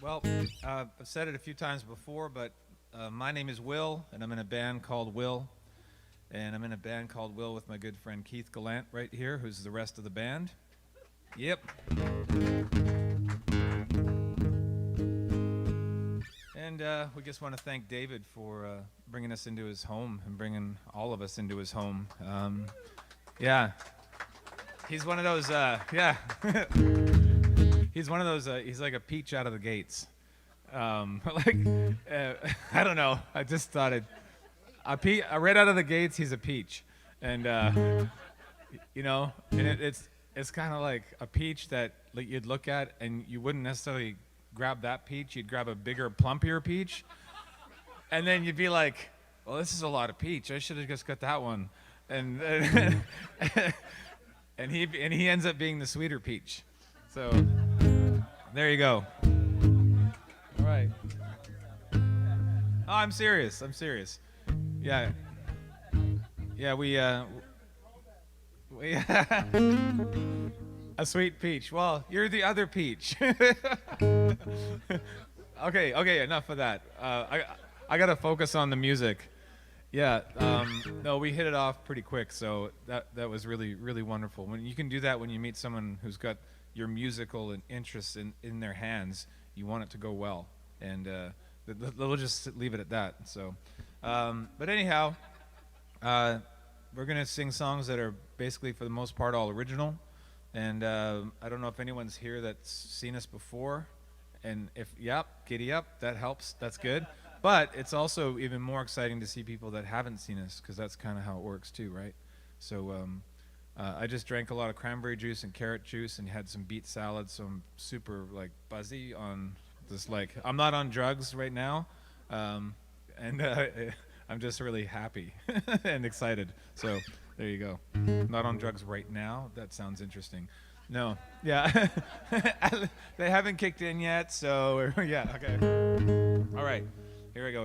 Well, I've said it a few times before, but my name is Will, and I'm in a band called WiL. And I'm in a band called WiL with my good friend Keith Gallant right here, who's the rest of the band. Yep. And we just want to thank David for bringing us into his home and bringing all of us into his home. Yeah. He's one of those, yeah. He's one of those, he's like a peach out of the gates. I don't know. I just thought right out of the gates, he's a peach. And, you know, and it's kind of like a peach that you'd look at and you wouldn't necessarily grab that peach. You'd grab a bigger, plumpier peach. And then you'd be like, well, this is a lot of peach. I should have just got that one. And and he ends up being the sweeter peach. So there you go. All right. Oh, I'm serious. Yeah. Yeah, we a sweet peach. Well, you're the other peach. Okay, enough of that. I got to focus on the music. Yeah, no, we hit it off pretty quick, so that was really, really wonderful. When you can do that when you meet someone who's got your musical interests in their hands, you want it to go well, and we'll just leave it at that. So, but anyhow, we're gonna sing songs that are basically, for the most part, all original, and I don't know if anyone's here that's seen us before, and if giddy up, that helps. That's good. But it's also even more exciting to see people that haven't seen us, because that's kind of how it works too, right? So I just drank a lot of cranberry juice and carrot juice and had some beet salad, so I'm super buzzy on this. I'm not on drugs right now, and I'm just really happy and excited. So there you go. Not on drugs right now. That sounds interesting. No, yeah, they haven't kicked in yet. So yeah, okay. All right. Here we go.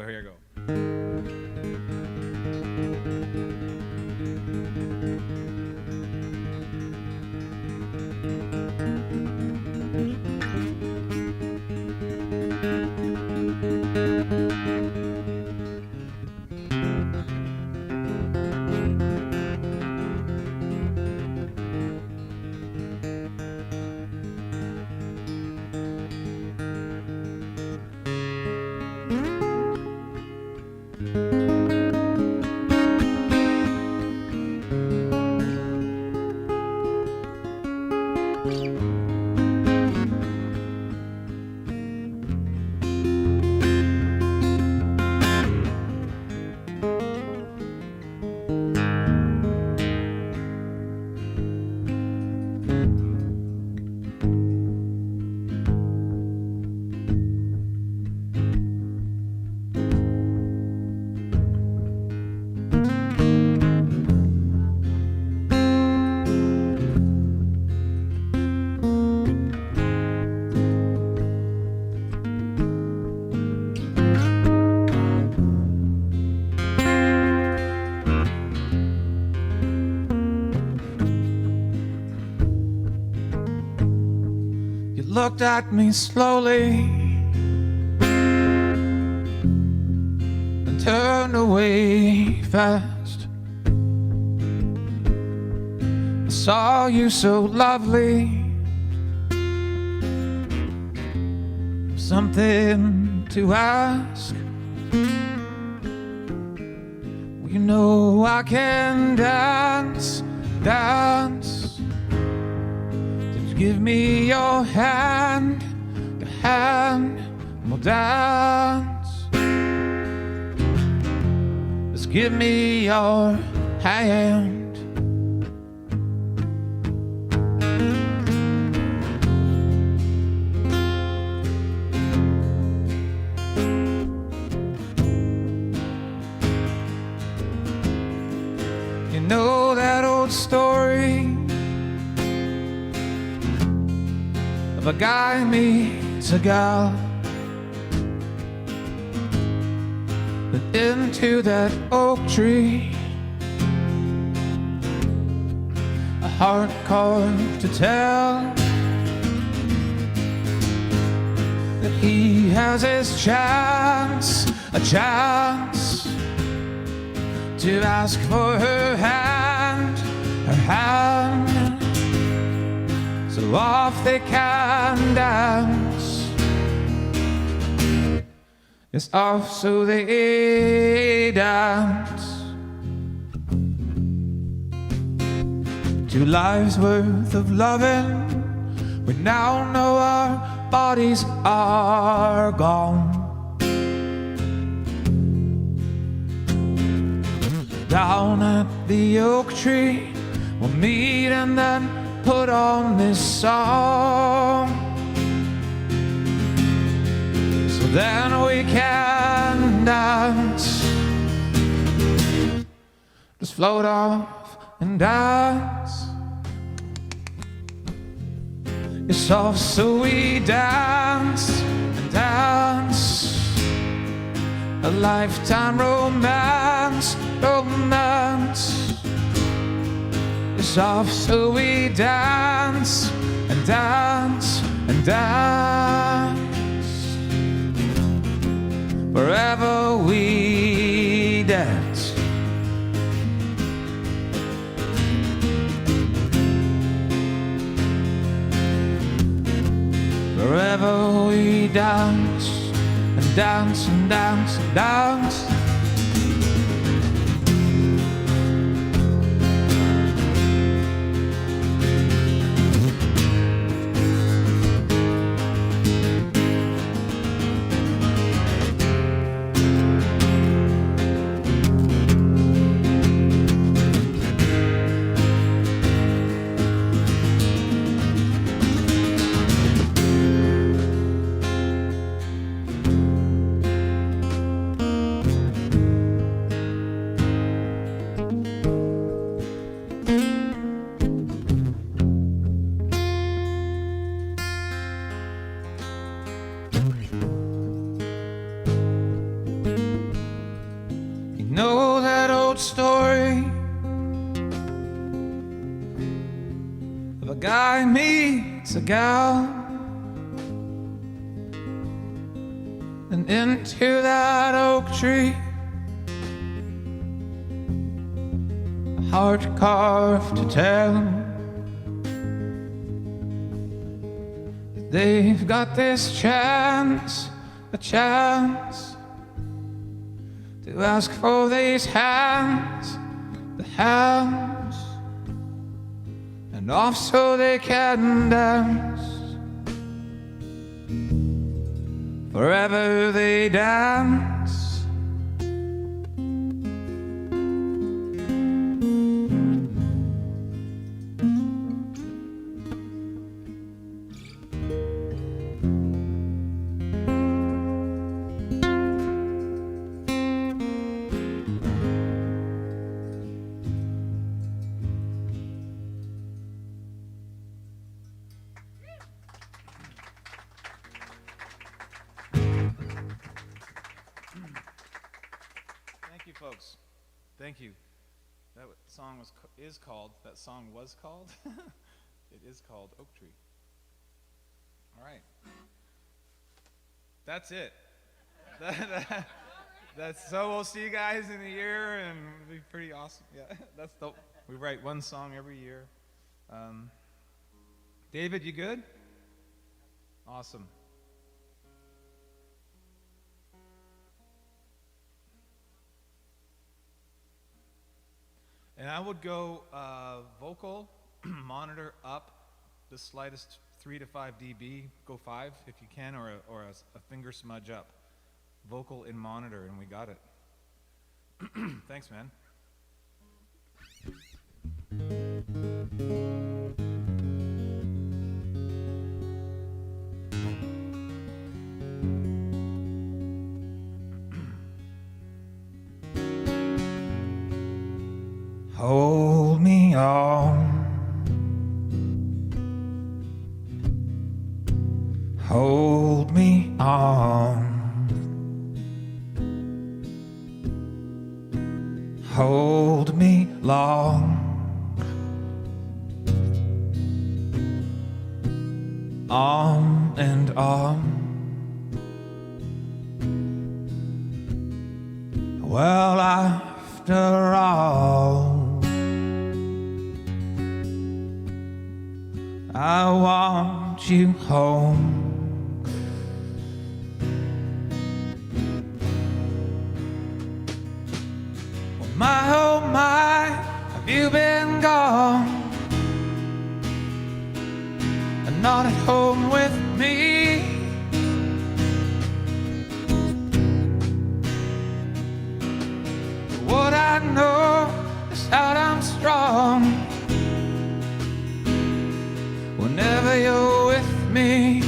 Looked at me slowly and turned away fast. I saw you so lovely, something to ask. Well, you know I can dance. Give me your hand, the hand, and we'll dance. Just give me your hand. You know that old story of a guy meets a gal, and into that oak tree, a heart carved to tell that he has his chance, a chance to ask for her hand, her hand. So off they can dance. Yes, off so they dance. 2 lives worth of loving. We now know our bodies are gone. Down at the oak tree we'll meet and then put on this song. So then we can dance. Just float off and dance. It's off so we dance and dance. A lifetime romance, romance. It's off so we dance and dance and dance. Wherever we dance. Wherever we dance and dance and dance and dance. Know that old story of a guy meets a gal, and into that oak tree a heart carved to tell that they've got this chance, a chance to ask for these hands, the hands, and off so they can dance. Forever they dance. Thank you, folks. Thank you. That song was called it is called Oak Tree. All right. That's it. That's so we'll see you guys in a year and it'll be pretty awesome. Yeah, that's dope. We write one song every year. David, you good? Awesome. And I would go vocal, monitor up the slightest 3 to 5 dB, go 5 if you can, or a finger smudge up. Vocal in monitor, and we got it. Thanks, man. Hold me on, hold me on, hold me long, on and on. Well, after all, I want you home. Well, my oh my, have you been gone and not at home with me? What I know is that I'm strong whenever you're with me.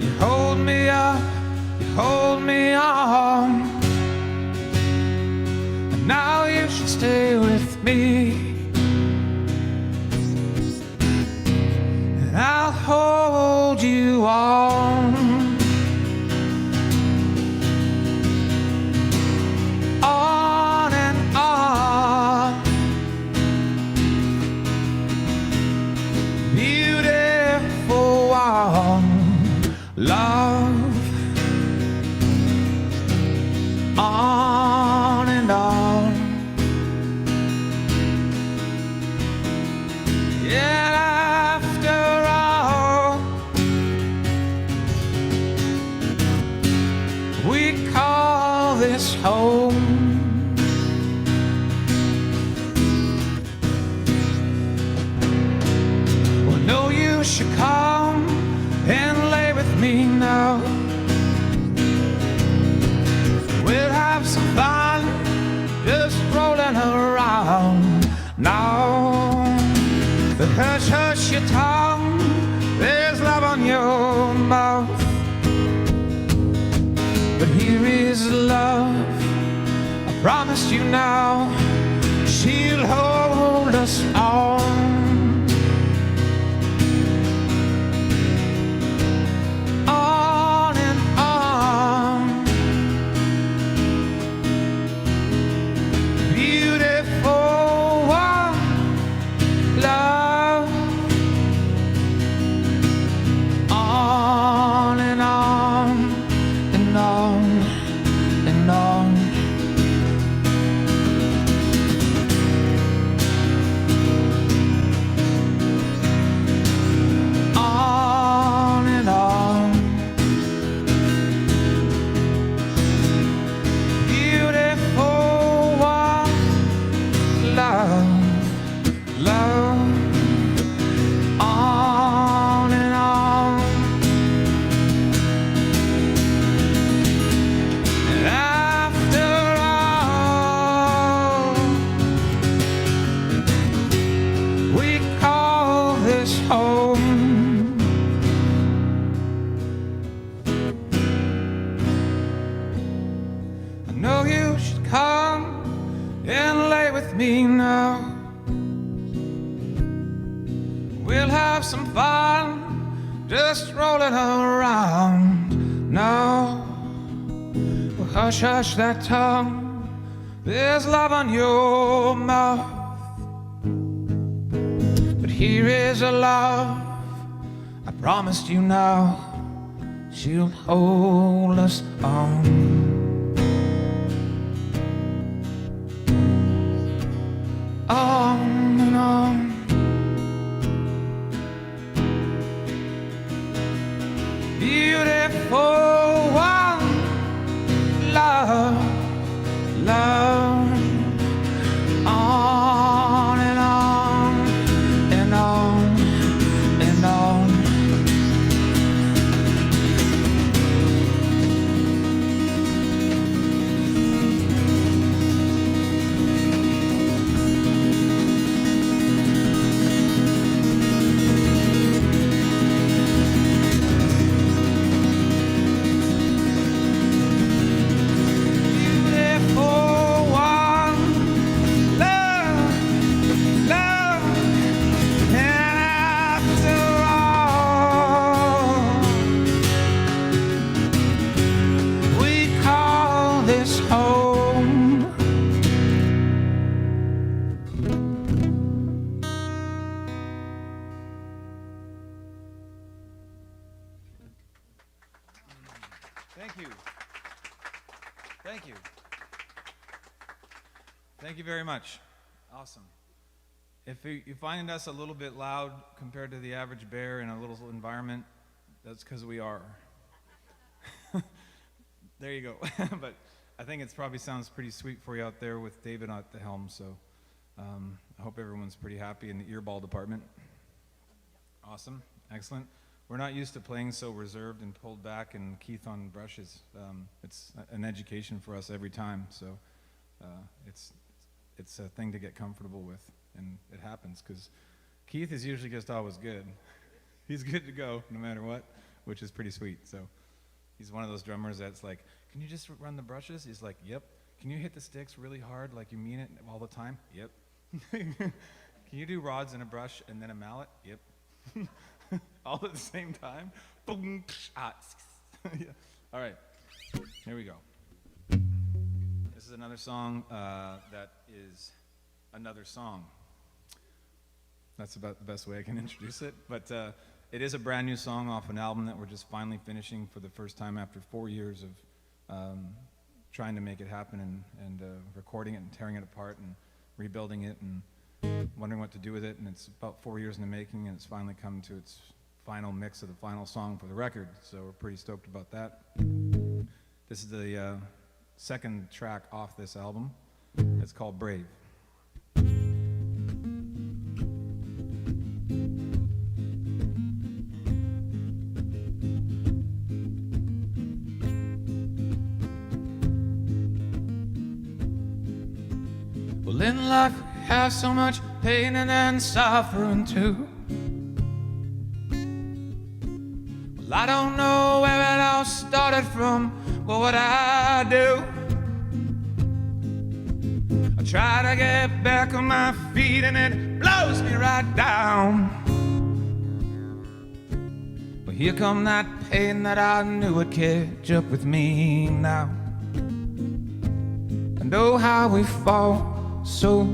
You hold me up, you hold me on, and now you should stay with me, and I'll hold you on. Love, on and on. Yet after all, we call this home. Well, no, you should come and lay with me now. We'll have some fun just rolling around now. But hush, hush your tongue, there's love on your mouth. But here is love, I promised you now. She'll hold us on. No, you should come and lay with me now. We'll have some fun just rolling around now. Well, hush, hush that tongue, there's love on your mouth. But here is a love I promised you now. She'll hold us on. On and on. Beautiful one, love, love, on and on and on and on. Thank you. Thank you. Thank you very much. Awesome. If you find us a little bit loud compared to the average bear in a little environment, that's because we are. There you go. But I think it probably sounds pretty sweet for you out there with David at the helm, so I hope everyone's pretty happy in the earball department. Awesome. Excellent. We're not used to playing so reserved and pulled back and Keith on brushes. It's an education for us every time, so it's a thing to get comfortable with, and it happens because Keith is usually just always good. He's good to go no matter what, which is pretty sweet. So he's one of those drummers that's like, can you just run the brushes? He's like, yep. Can you hit the sticks really hard like you mean it all the time? Yep. Can you do rods and a brush and then a mallet? Yep. All at the same time? Boom, yeah. All right, here we go. This is another song that is another song. That's about the best way I can introduce it. But it is a brand new song off an album that we're just finally finishing for the first time after 4 years of trying to make it happen and recording it and tearing it apart and rebuilding it and wondering what to do with it. And it's about 4 years in the making, and it's finally come to its final mix of the final song for the record. So we're pretty stoked about that. This is the second track off this album. It's called Brave. Well, in life we have so much pain and then suffering too. Well, I don't know where it all started from, but what I do, I try to get back on my feet and it blows me right down. But here come that pain that I knew would catch up with me now. And oh, how we fall so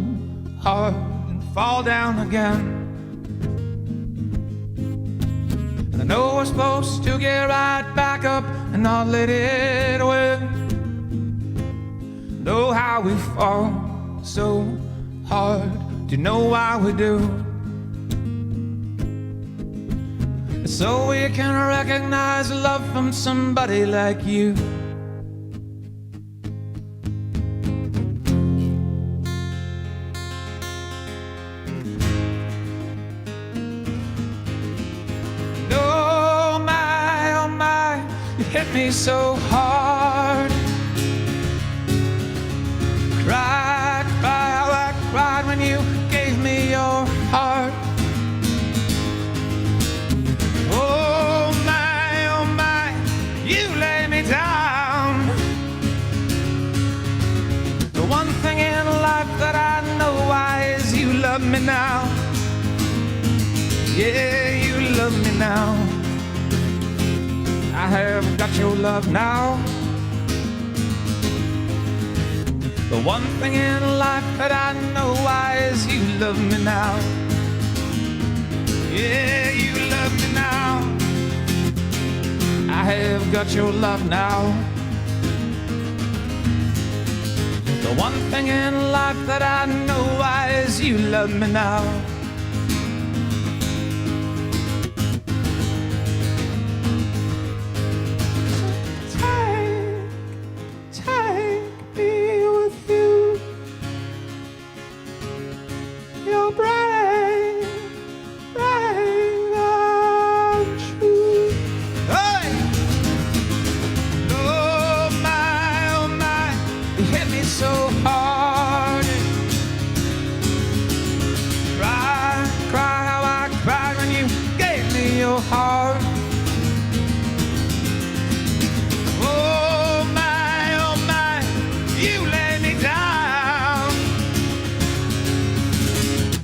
hard and fall down again. And I know we're supposed to get right back up and not let it win. And oh, how we fall so hard. Do you know why we do? So we can recognize love from somebody like you. Hit me so hard. Cried, cried how I cried when you gave me your heart. Oh my, you lay me down. The one thing in life that I know why is you love me now. Yeah, you love me now. I have got your love now. The one thing in life that I know why is you love me now. Yeah, you love me now. I have got your love now. The one thing in life that I know why is you love me now. So hard. Cry how I cried when you gave me your heart. Oh my, you lay me down.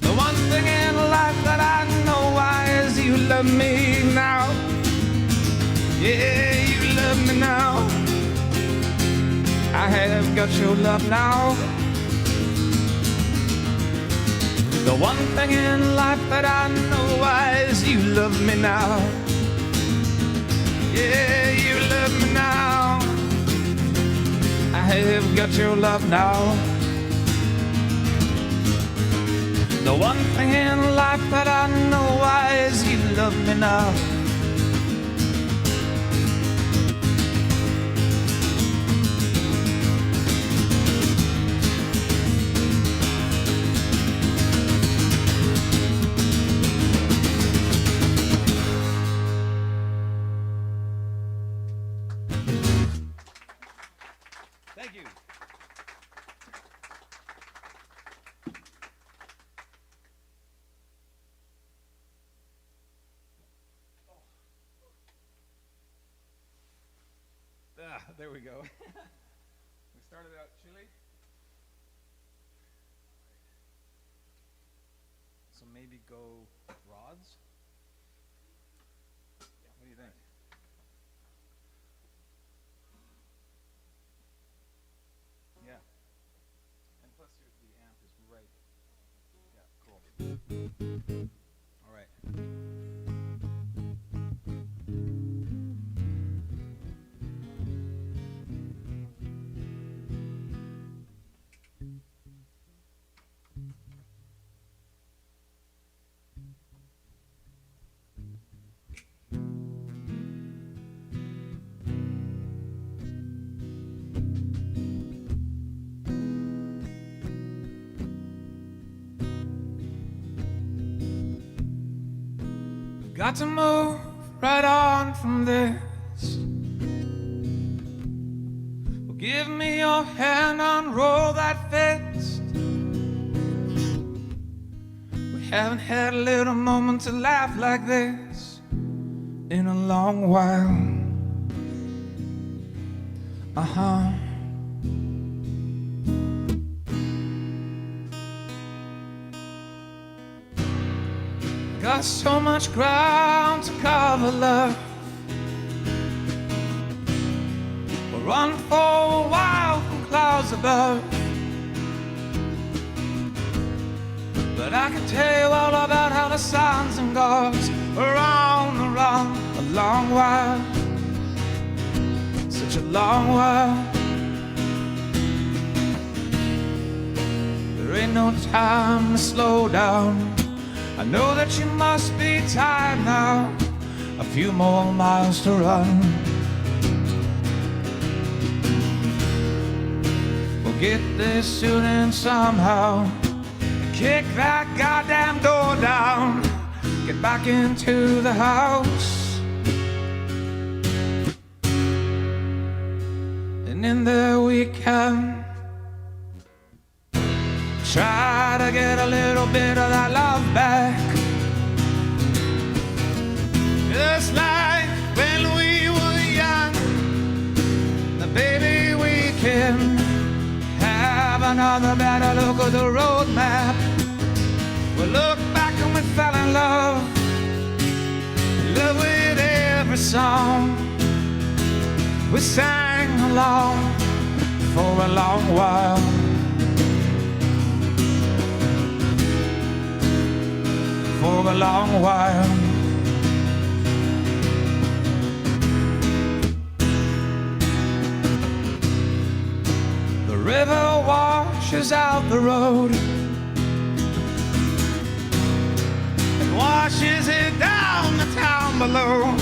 The one thing in life that I know why is you love me now. Yeah, you love me now. I have got your love now. The one thing in life that I know why is you love me now. Yeah, you love me now. have got your love now. The one thing in life that I know why is you love me now. Thank you. There we go. We started out chilly. So maybe go rods? Yeah, what do you think? Yeah. And plus the amp is right. Yeah, cool. All right. Got to move right on from this. Well, give me your hand, unroll that fist. We haven't had a little moment to laugh like this in a long while. Uh-huh. Got so much ground to cover, love. We'll run for a while from clouds above. But I can tell you all about how the suns and goes around and around a long while. Such a long while. There ain't no time to slow down. I know that you must be tired now. A few more miles to run. We'll get there soon and somehow kick that goddamn door down. Get back into the house. And in there we can try to get a little bit of that love back. Just like when we were young, baby, we can have another better look at the road map. We'll look back and we fell in love, love with every song. We sang along for a long while. For a long while. The river washes out the road and washes it down the town below.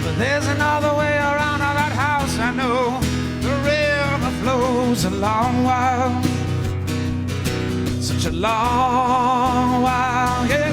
But there's another way around to that house, I know. The river flows a long while. Such a long while, yeah.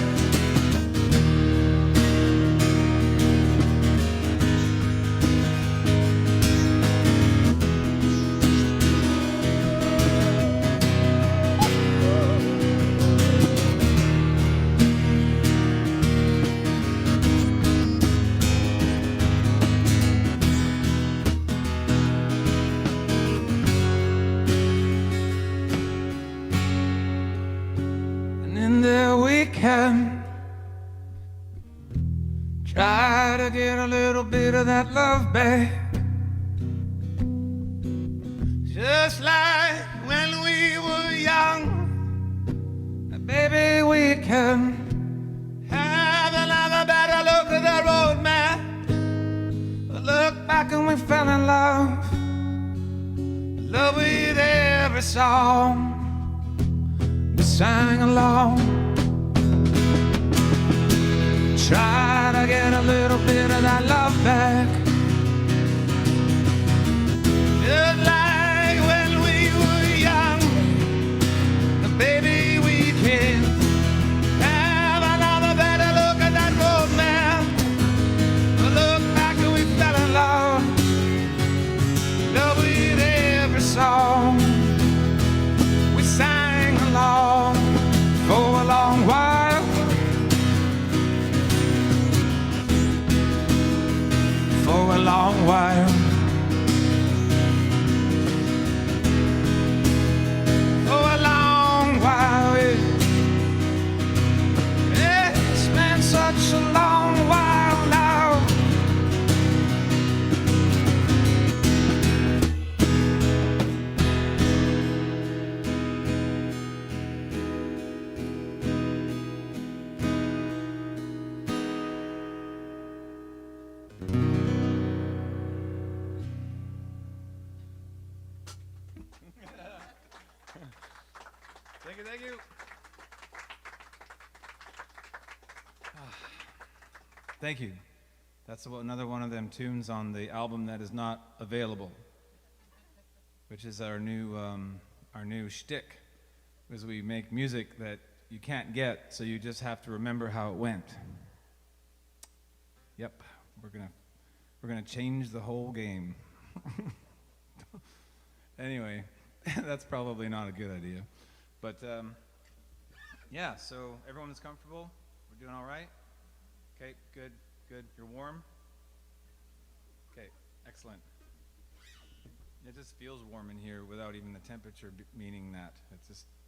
Can try to get a little bit of that love back. Just like when we were young, baby, we can have another better look at the road map. Look back and we fell in love, love with every song we sang along. Try to get a little bit of that love back, just like when we were young. Baby, we can have another better look at that road, man. Look back when we fell in love, love with every song we sang along for a long while, for a long while. Such a long while now. Thank you, thank you. Thank you. That's another one of them tunes on the album that is not available, which is our new shtick, is we make music that you can't get, so you just have to remember how it went. Yep, we're gonna change the whole game. Anyway, that's probably not a good idea, but yeah. So everyone is comfortable. We're doing all right. Okay, good, good. You're warm? Okay, excellent. It just feels warm in here without even the temperature meaning that.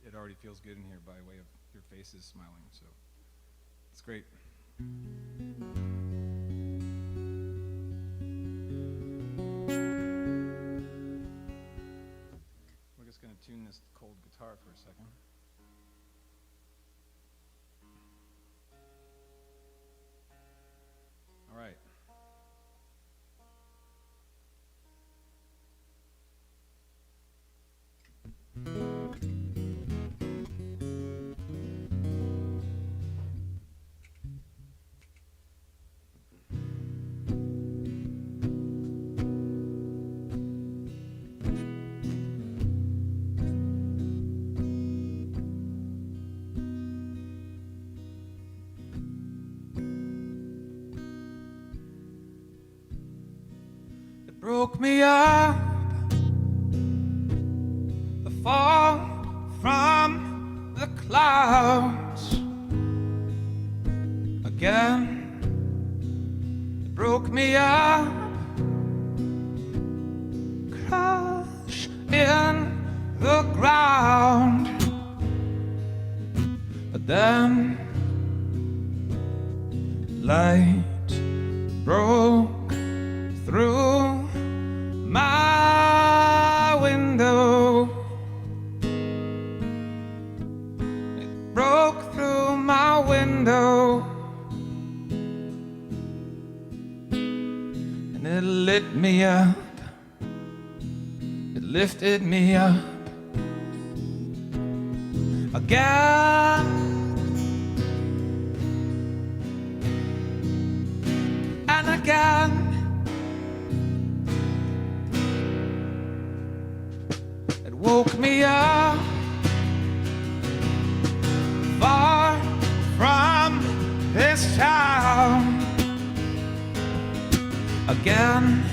It already feels good in here by way of your faces smiling, so it's great. We're just gonna tune this cold guitar for a second. All right. Broke me up, the fall from the clouds again. It broke me up, crash in the ground, but then light broke through my window. It broke through my window, and it lit me up. It lifted me up again and again. Woke me up far from this town again.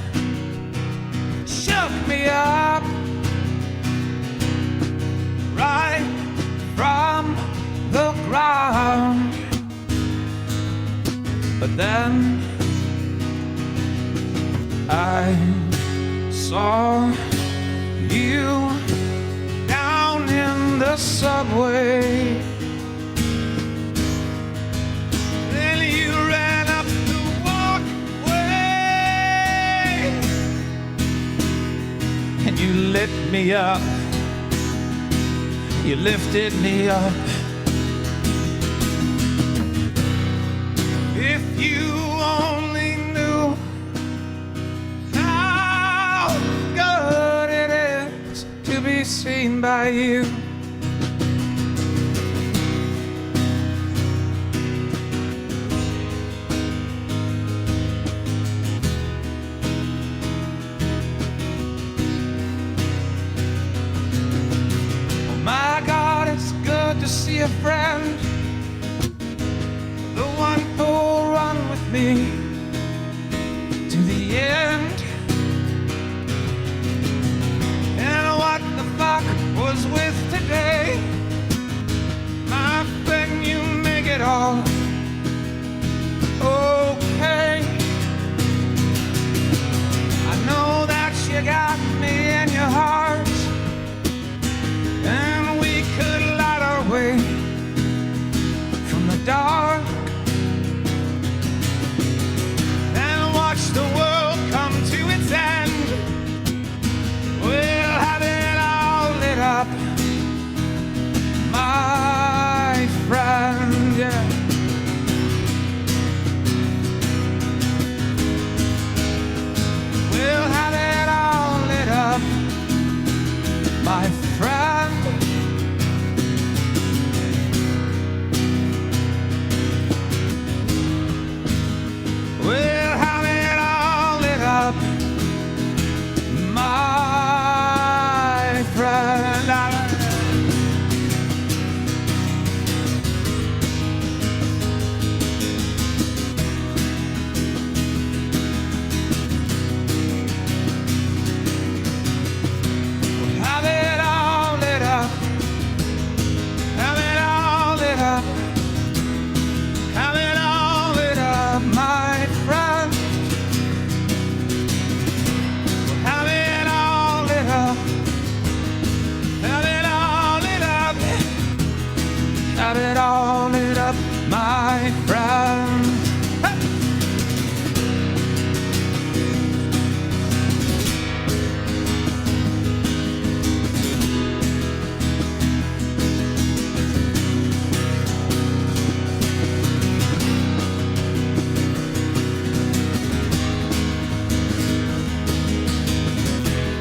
Shook me up right from the ground, but then I saw you down in the subway. Then you ran up the walkway, and you lit me up. You lifted me up. If you only knew how seen by you. Oh my God, it's good to see a friend, the one who'll run with me to the end. And what the fuck was with today? My friend, you make it all okay. I know that you got me in your heart, and we could light our way from the dark and watch the world come to its end. We'll have it all lit up, my friend, yeah. We'll have it all lit up, my friend. We'll have it all lit up, my friend. We'll have it all lit up, have it all lit up, have it all lit up, my friend. We'll have it all lit up, have it all lit up, have it all lit up, my friend. Hey!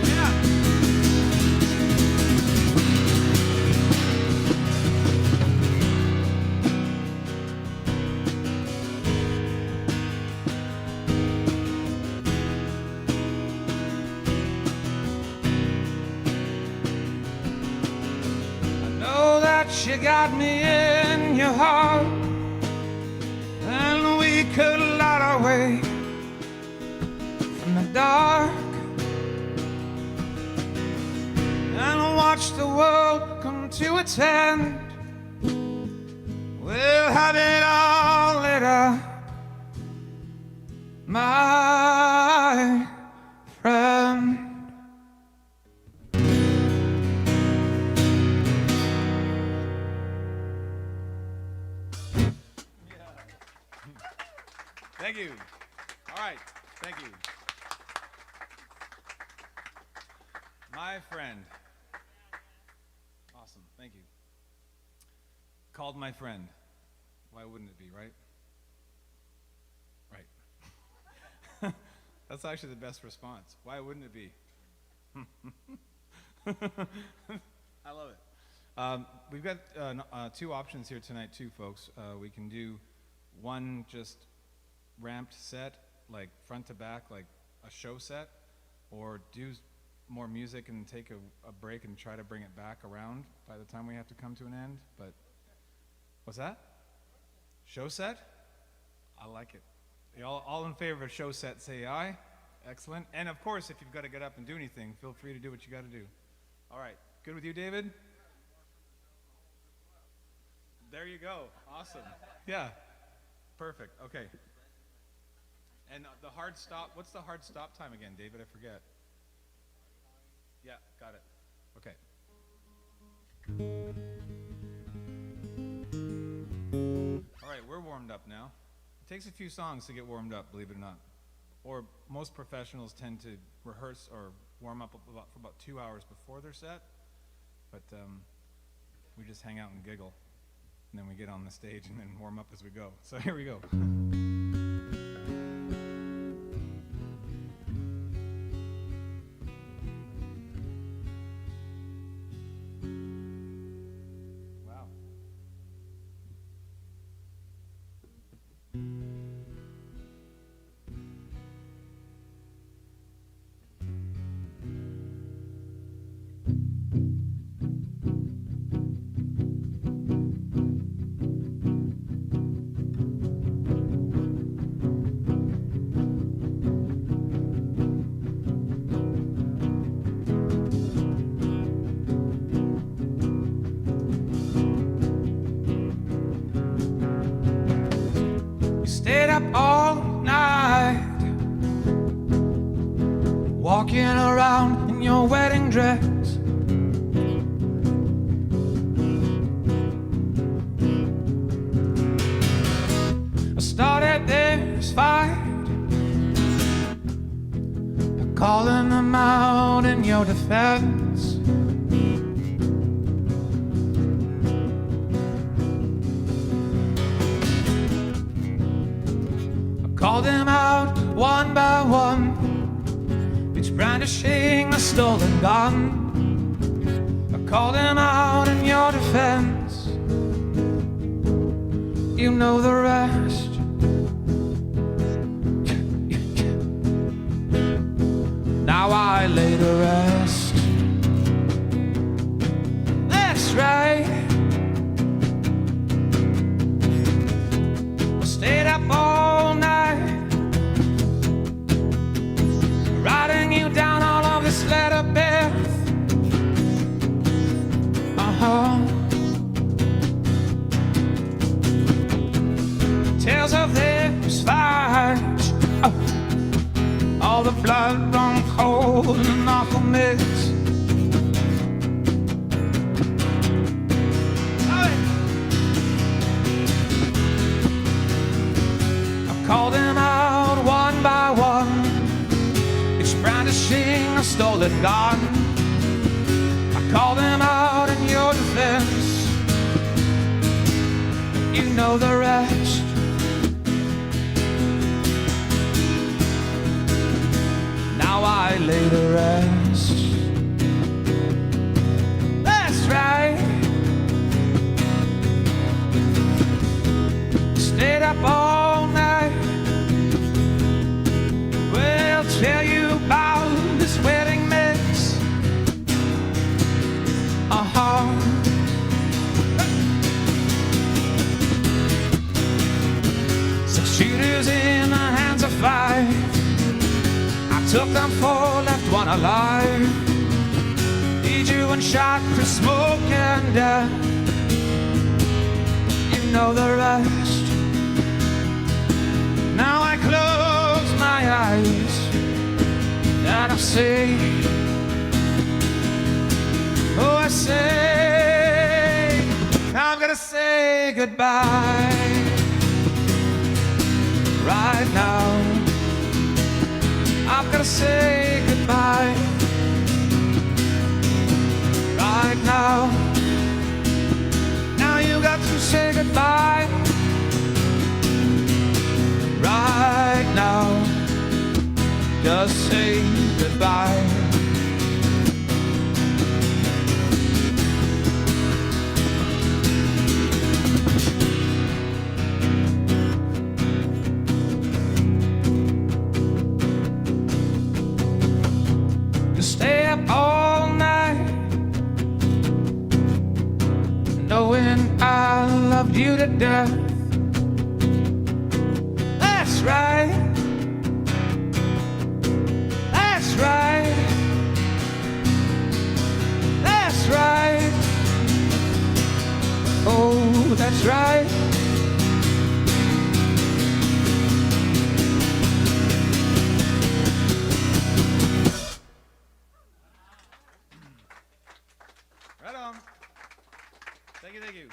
Yeah. I know that you got me in your heart, and we could light our way from the dark and watch the world come to its end. We'll have it all lit up, my friend. Thank you. All right. Thank you. My friend. Awesome. Thank you. Called my friend. Why wouldn't it be, right? Right. That's actually the best response. Why wouldn't it be? I love it. We've got two options here tonight, too, folks. We can do one just ramped set, like front to back, like a show set, or do more music and take a break and try to bring it back around by the time we have to come to an end. But what's that? Show set? I like it. You all in favor of a show set, say aye. Excellent. And of course, if you've got to get up and do anything, feel free to do what you got to do. All right. Good with you, David? There you go. Awesome. Yeah. Perfect. Okay. And the hard stop, what's the hard stop time again, David? I forget. Yeah, got it. Okay. All right, we're warmed up now. It takes a few songs to get warmed up, believe it or not. Or most professionals tend to rehearse or warm up for about 2 hours before their set. But we just hang out and giggle. And then we get on the stage and then warm up as we go. So here we go. up all night, walking around in your wedding dress. I started this fight, calling them out in your defense. Called them out one by one, each brandishing a stolen gun. I called them out in your defense. You know the rest. Now I lay to rest. That's right. I stayed up all night, writing you down all of this letter, Beth. Tales of this fight, all the blood run cold and knuckle mix. I called them out one by one, each brandishing a stolen gun. I called them out in your defense. You know the rest. Now I lay to rest. That's right. Stayed up all night. We'll tell you about this wedding mix. Six shooters in the hands of five. I took them four, left one alive. Need you and shot for smoke and death. You know the rest. Now I close my eyes and I say, oh, I say, I'm gonna say goodbye right now. I'm gonna say goodbye right now. Now you got to say goodbye right now. Just say goodbye. To stay up all night, knowing I loved you to death. That's right. That's right. That's right. Oh, that's right. Right on. Thank you, thank you.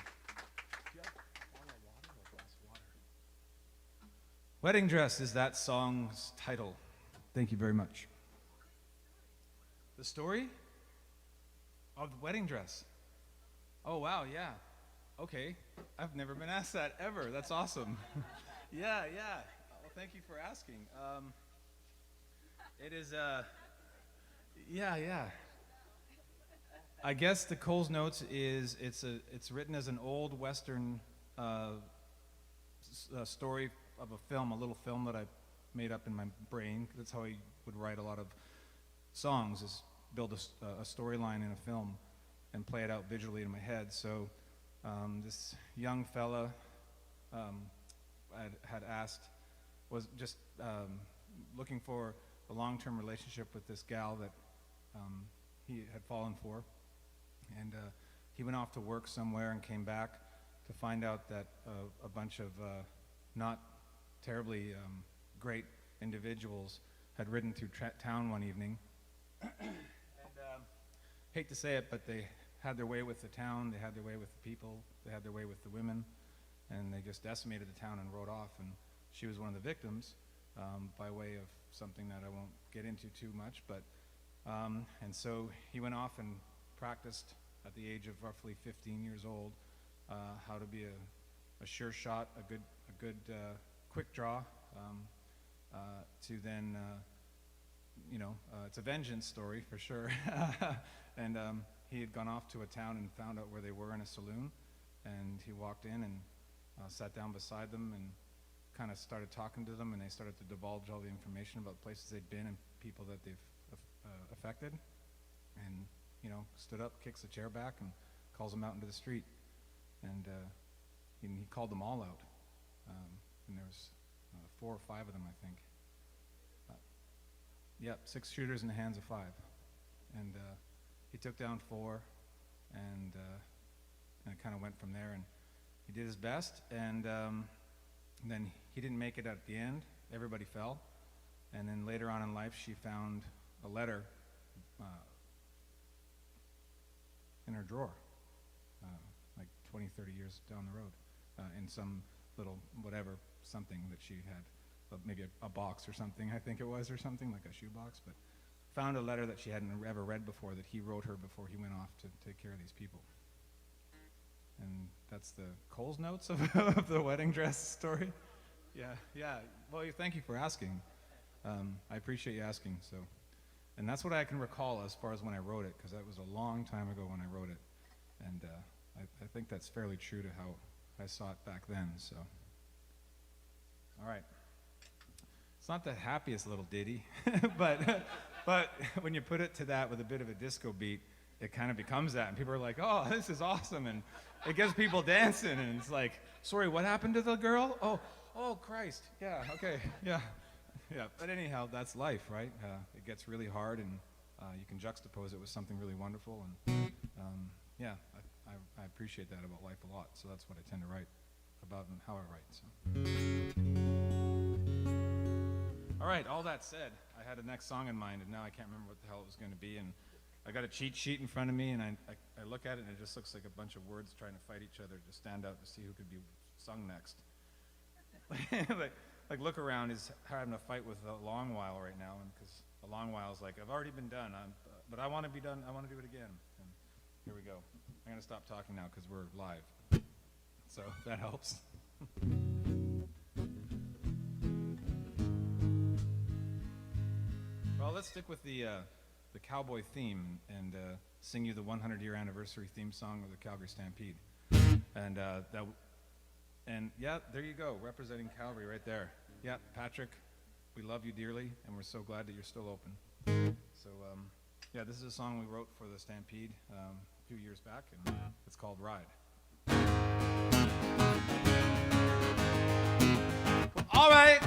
Wedding Dress is that song's title. Thank you very much. The story of the wedding dress. Oh, wow, yeah. Okay. I've never been asked that ever. That's awesome. Yeah. Well, thank you for asking. It is, yeah. I guess the Coles Notes is it's written as an old Western story of a film, a little film that I made up in my brain. That's how I would write a lot of songs, is build a storyline in a film and play it out visually in my head. So this young fella had asked, was just looking for a long-term relationship with this gal that he had fallen for. And he went off to work somewhere and came back to find out that a bunch of not terribly great individuals had ridden through town one evening. And hate to say it, but they had their way with the town, they had their way with the people, they had their way with the women, and they just decimated the town and rode off. And she was one of the victims by way of something that I won't get into too much. But and so he went off and practiced at the age of roughly 15 years old how to be a sure shot, a good quick draw, to then it's a vengeance story for sure. And he had gone off to a town and found out where they were in a saloon, and he walked in and sat down beside them and kind of started talking to them, and they started to divulge all the information about places they'd been and people that they've affected. And stood up, kicks the chair back, and calls them out into the street. And he called them all out. And there was 4 or 5 of them, I think. Yep, 6 shooters in the hands of 5. And he took down 4, and it kind of went from there. And he did his best, and then he didn't make it at the end. Everybody fell. And then later on in life, she found a letter in her drawer, like 20, 30 years down the road, in some little something that she had, maybe a box or something, I think it was, or something, like a shoebox, but found a letter that she hadn't ever read before that he wrote her before he went off to take care of these people. And that's the Coles notes of the wedding dress story. Yeah. Well, thank you for asking. I appreciate you asking. So, and that's what I can recall as far as when I wrote it, because that was a long time ago when I wrote it, and I think that's fairly true to how I saw it back then. So, all right. It's not the happiest little ditty, but when you put it to that with a bit of a disco beat, it kind of becomes that, and people are like, "Oh, this is awesome," and it gets people dancing, and it's like, "Sorry, what happened to the girl? Oh, Christ, yeah, okay, yeah." But anyhow, that's life, right? It gets really hard, and you can juxtapose it with something really wonderful, and I appreciate that about life a lot. So that's what I tend to write about and how I write. So, all right. All that said, I had a next song in mind, and now I can't remember what the hell it was going to be. And I got a cheat sheet in front of me, and I look at it, and it just looks like a bunch of words trying to fight each other to stand out to see who could be sung next. Like look around is having a fight with a long while right now, and because a long while is like, I've already been done, but I want to be done. I want to do it again. And here we go. I'm gonna stop talking now because we're live, so that helps. Well, let's stick with the cowboy theme and sing you the 100-year anniversary theme song of the Calgary Stampede, and And yeah, there you go, representing Calgary right there. Yeah, Patrick, we love you dearly, and we're so glad that you're still open. So, this is a song we wrote for the Stampede a few years back, and it's called Ride. Well, all right.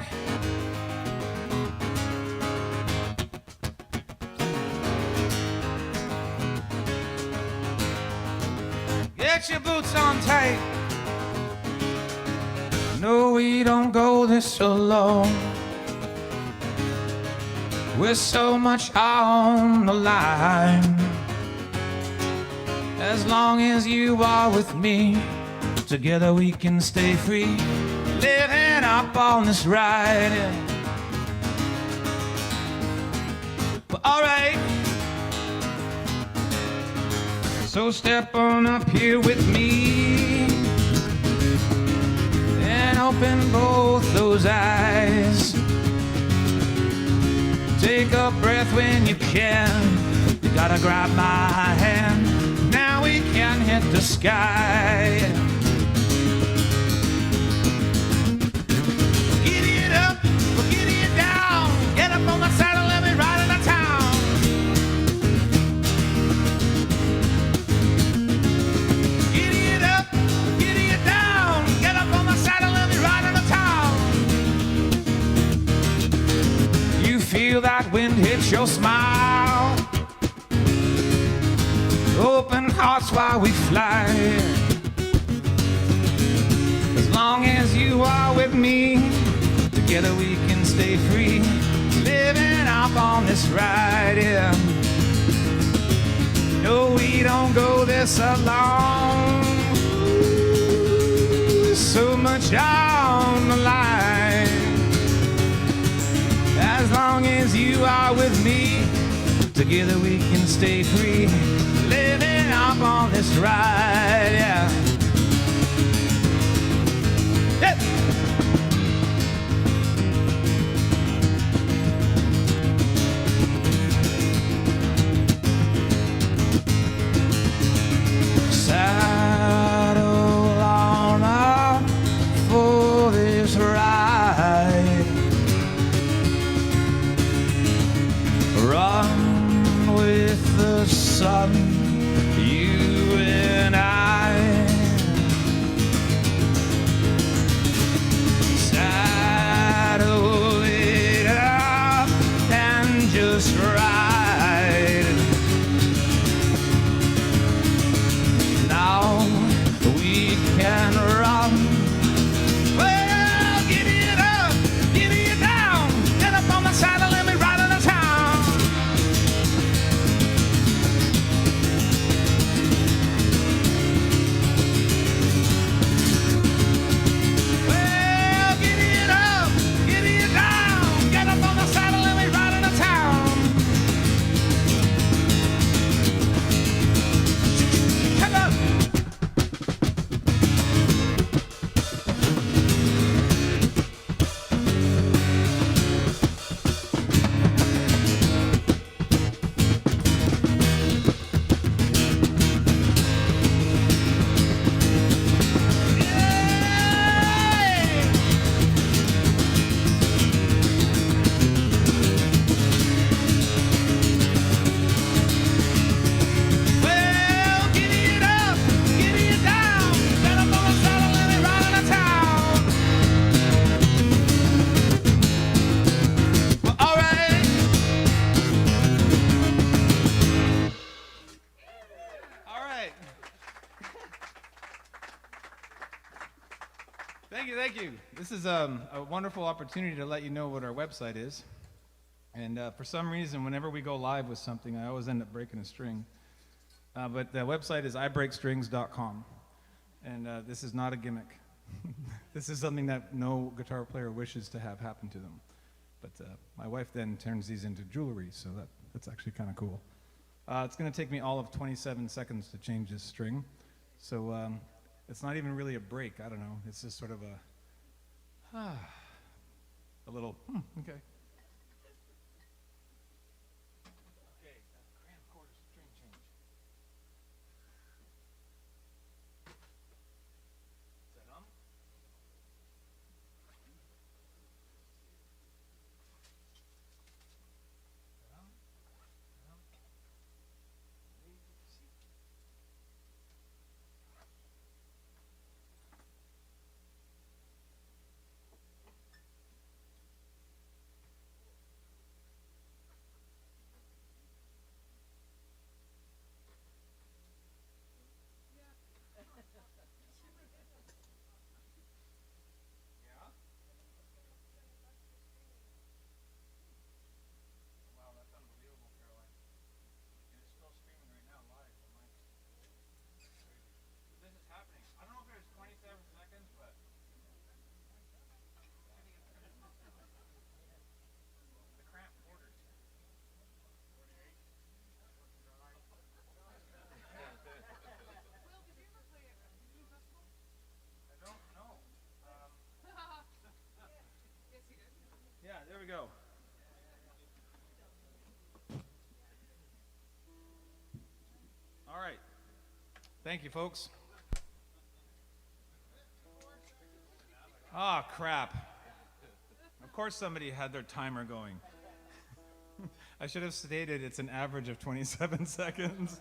Get your boots on tight. No, we don't go this alone. With so much on the line. As long as you are with me, together we can stay free. Living up on this ride. Well, alright. So step on up here with me and open both those eyes. Take a breath when you can. You gotta grab my hand. Now we can hit the sky. Giddy it up, or giddy it down. Get up on the saddle, let me ride into town. Giddy it up, giddy it down. Get up on the saddle, let me ride into town. You feel that wind hit your smile. Open hearts while we fly. As long as you are with me, Together we can stay free, living off on this ride, yeah. No, we don't go this alone. Ooh, so much on the line. As long as you are with me, together we can stay free, living off on this ride, yeah. Yep. Saddle on up for this ride. Run with the sun, you and I. Saddle it up and just ride. Now we can run. Well, giddy it up, giddy it down. Get up on the saddle and be riding to town. Well, giddy it up, giddy it down. Get up on the saddle and be riding to town. Come on. Well, giddy it up, giddy it down. Get up on the saddle and be riding to town. Well, all right. All right. Thank you, thank you. This is a wonderful opportunity to let you know what our website is. And for some reason, whenever we go live with something, I always end up breaking a string. But the website is ibreakstrings.com. And this is not a gimmick. This is something that no guitar player wishes to have happen to them. But my wife then turns these into jewelry, so that's actually kind of cool. It's going to take me all of 27 seconds to change this string. So it's not even really a break. I don't know. It's just sort of a little, okay. Okay, cramp quarter string change. Is that on? Wow, that's unbelievable, Caroline. And it's still streaming right now live. The mic's crazy. But this is happening. I don't know if it was 27 seconds, but the cramp quarters. 48. I don't know. Yeah, there we go. All right. Thank you, folks. Ah, crap. Of course somebody had their timer going. I should have stated it's an average of 27 seconds.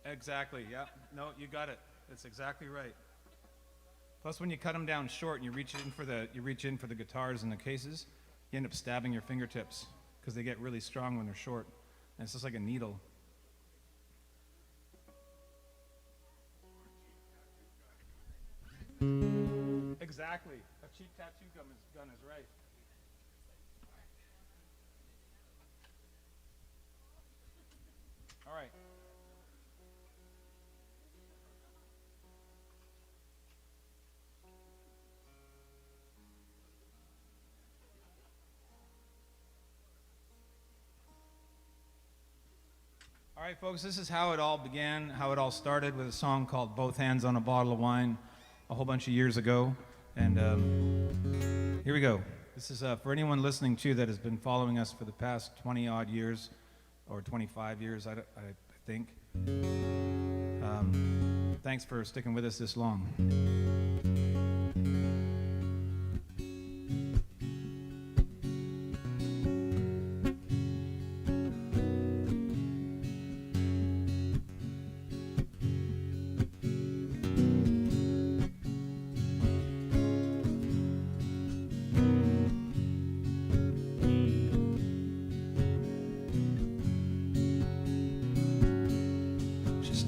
Exactly, yeah. No, you got it. That's exactly right. Plus, when you cut them down short and you reach in for the guitars and the cases, you end up stabbing your fingertips because they get really strong when they're short. And it's just like a needle. Exactly. A cheap tattoo gun is right. All right. All right, folks, this is how it all began, how it all started with a song called Both Hands on a Bottle of Wine a whole bunch of years ago. And here we go. This is for anyone listening, too, that has been following us for the past 20-odd years, or 25 years, I think. Thanks for sticking with us this long.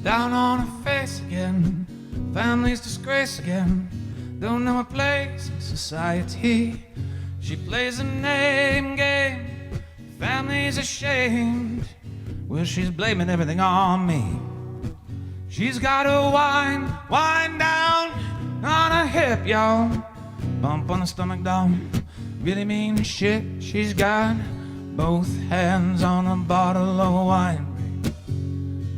Down on her face again, family's disgrace again. Don't know her place in society. She plays a name game, family's ashamed. Well, she's blaming everything on me. She's got her wine down on her hip, y'all. Bump on her stomach down, really mean shit. She's got both hands on a bottle of wine.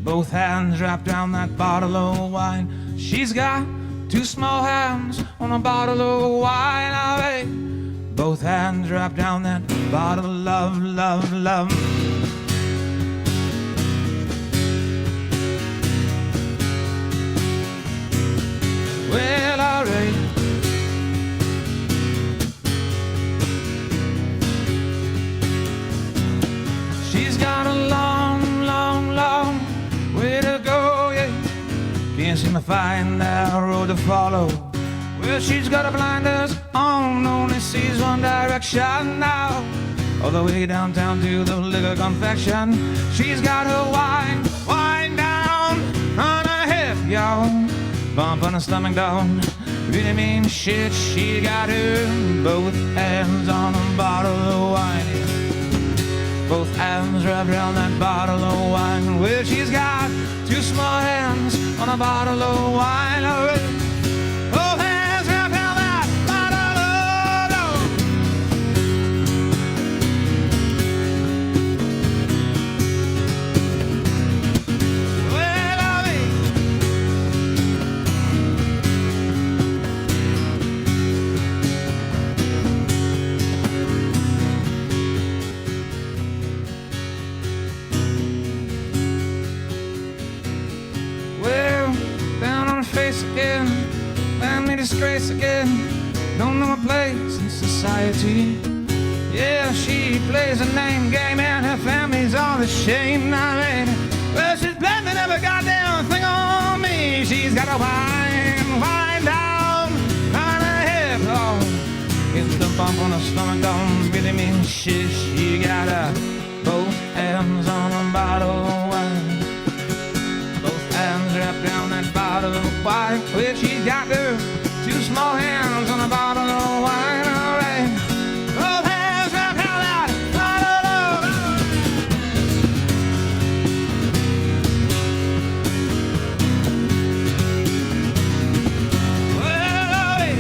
Both hands wrapped around that bottle of wine. She's got two small hands on a bottle of wine. Oh, hey. Both hands wrapped around that bottle of love, love, love. Well, alright. She's got a long, long, long way to go, yeah. Can't seem to find that road to follow. Well, she's got her blinders on, only sees one direction now. All the way downtown to the liquor confection. She's got her wine down on her hip, y'all. Bump on her stomach down, really mean shit. She got her both hands on a bottle of wine, yeah. Both hands wrapped around that bottle of wine. Well, she's got two small hands on a bottle of wine. Both hands wrapped around that bottle of wine. Well, I'll face again, family disgrace again. Don't know her place in society. Yeah, she plays a name game and her family's all ashamed. I mean, well, she's blaming every goddamn thing on me. She's got a wine down on her hip. Oh, gets the bump on her stomach, don't really mean shit. She got both hands on a bottle of wine. Hands wrapped around that bottle of wine. Well, she's got her two small hands on a bottle of wine. All right, both hands wrapped around that bottle of well, all right.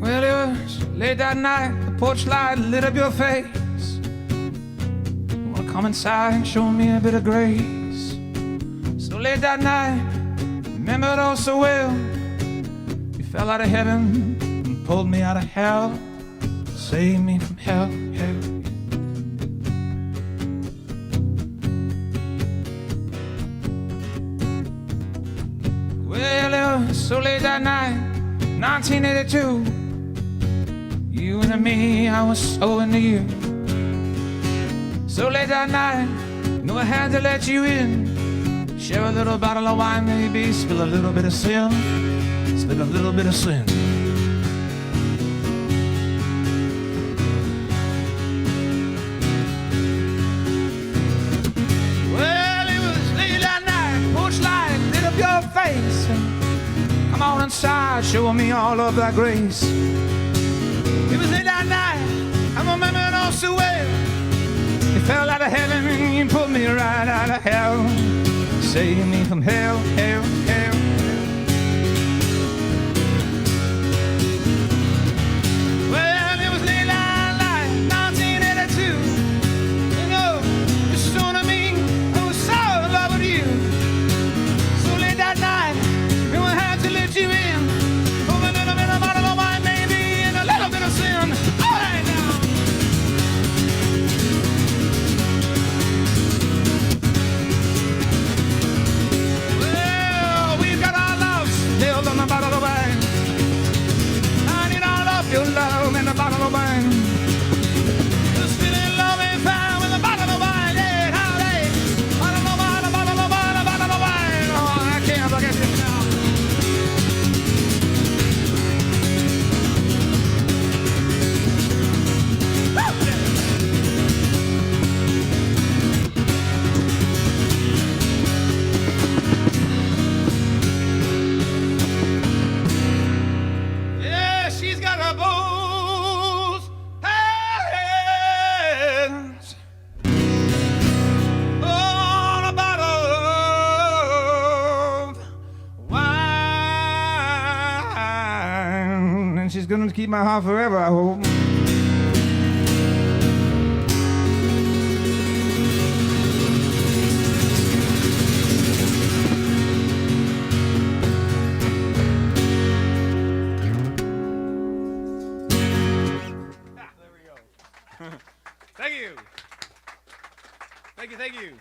Well, it was late that night, the porch light lit up your face. You wanna come inside and show me a bit of grace? So late that night, remember it all so well. You fell out of heaven and pulled me out of hell. Saved me from hell, hell. Well, it was so late that night, 1982. You and me, I was so into you. So late that night, knew I had to let you in. Share a little bottle of wine, maybe spill a little bit of sin. Spill a little bit of sin. Well, it was late that night, porch light lit up your face. Come on inside, show me all of that grace. It was late that night, I remember it all so well. You fell out of heaven and you put me right out of hell. Save me from hell, hell, hell. Well, it was late that night, 1982. You know, you're so to me, I was so in love with you. So late that night, you I had to let you in. For a little bit of bottle of wine, maybe, and a little bit of sin. All right now. Well, we've got our love still on the bottle of wine. I need all of your love in the bottle of wine. Just feeling love and found with a bottle of wine. Yeah, howdy. Bottle of wine, a bottle of wine, a bottle of wine. Oh, I can't forget this now. Yeah, she's got a both hands on a bottle of wine, and she's gonna keep my heart forever, I hope. There we go. Thank you. Thank you, thank you.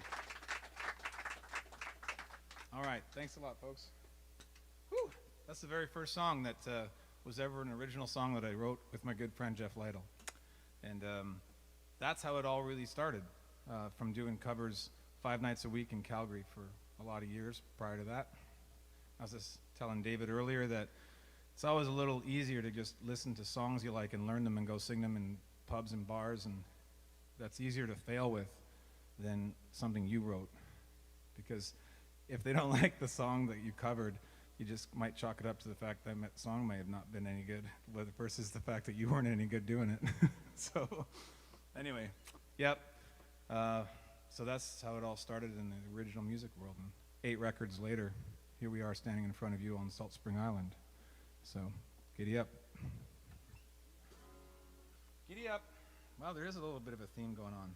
All right, thanks a lot, folks. Whew. That's the very first song that was ever an original song that I wrote with my good friend Jeff Lytle. And that's how it all really started, from doing covers 5 nights a week in Calgary for a lot of years prior to that. I was just telling David earlier that it's always a little easier to just listen to songs you like and learn them and go sing them in pubs and bars, and that's easier to fail with than something you wrote. Because if they don't like the song that you covered, you just might chalk it up to the fact that song may have not been any good, versus the fact that you weren't any good doing it. So, anyway, yep. So that's how it all started in the original music world. And 8 records later, here we are standing in front of you on Salt Spring Island. So, giddy up. Giddy up. Well, there is a little bit of a theme going on.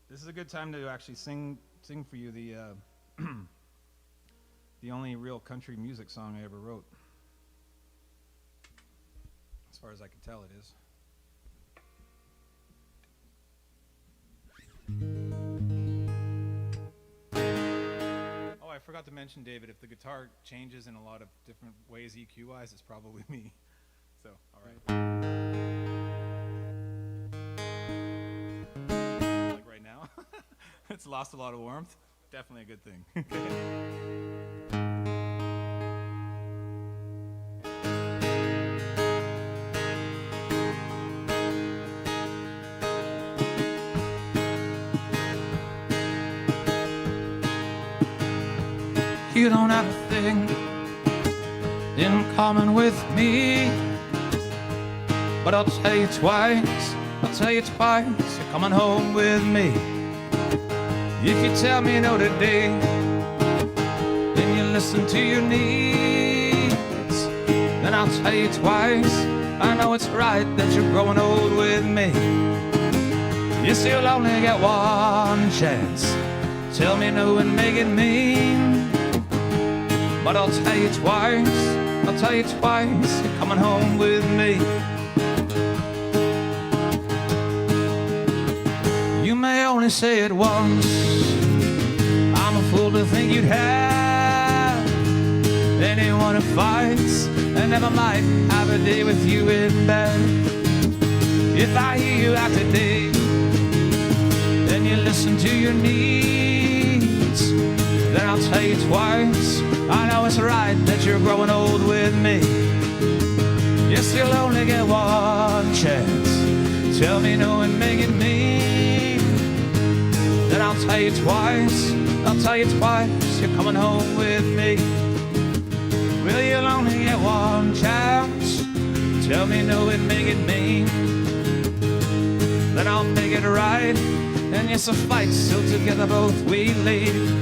This is a good time to actually sing for you the the only real country music song I ever wrote. As far as I can tell, it is. Oh, I forgot to mention, David, if the guitar changes in a lot of different ways EQ-wise, it's probably me. So, all right. Like right now. It's lost a lot of warmth. Definitely a good thing. You don't have a thing in common with me, but I'll tell you twice, you're coming home with me. If you tell me no today, then you listen to your needs. Then I'll tell you twice, I know it's right that you're growing old with me. You still only get one chance, tell me no and make it mean. But I'll tell you twice, you're coming home with me. You may only say it once, I'm a fool to think you'd have anyone who fights I never might have a day with you in bed. If I hear you out today, then you listen to your needs. Then I'll tell you twice, I know it's right that you're growing old with me. Yes, you'll only get one chance. Tell me no and make it mean. Then I'll tell you twice, you're coming home with me. Well, you'll only get one chance. Tell me no and make it mean. Then I'll make it right. And yes, a fight, so together both we lead.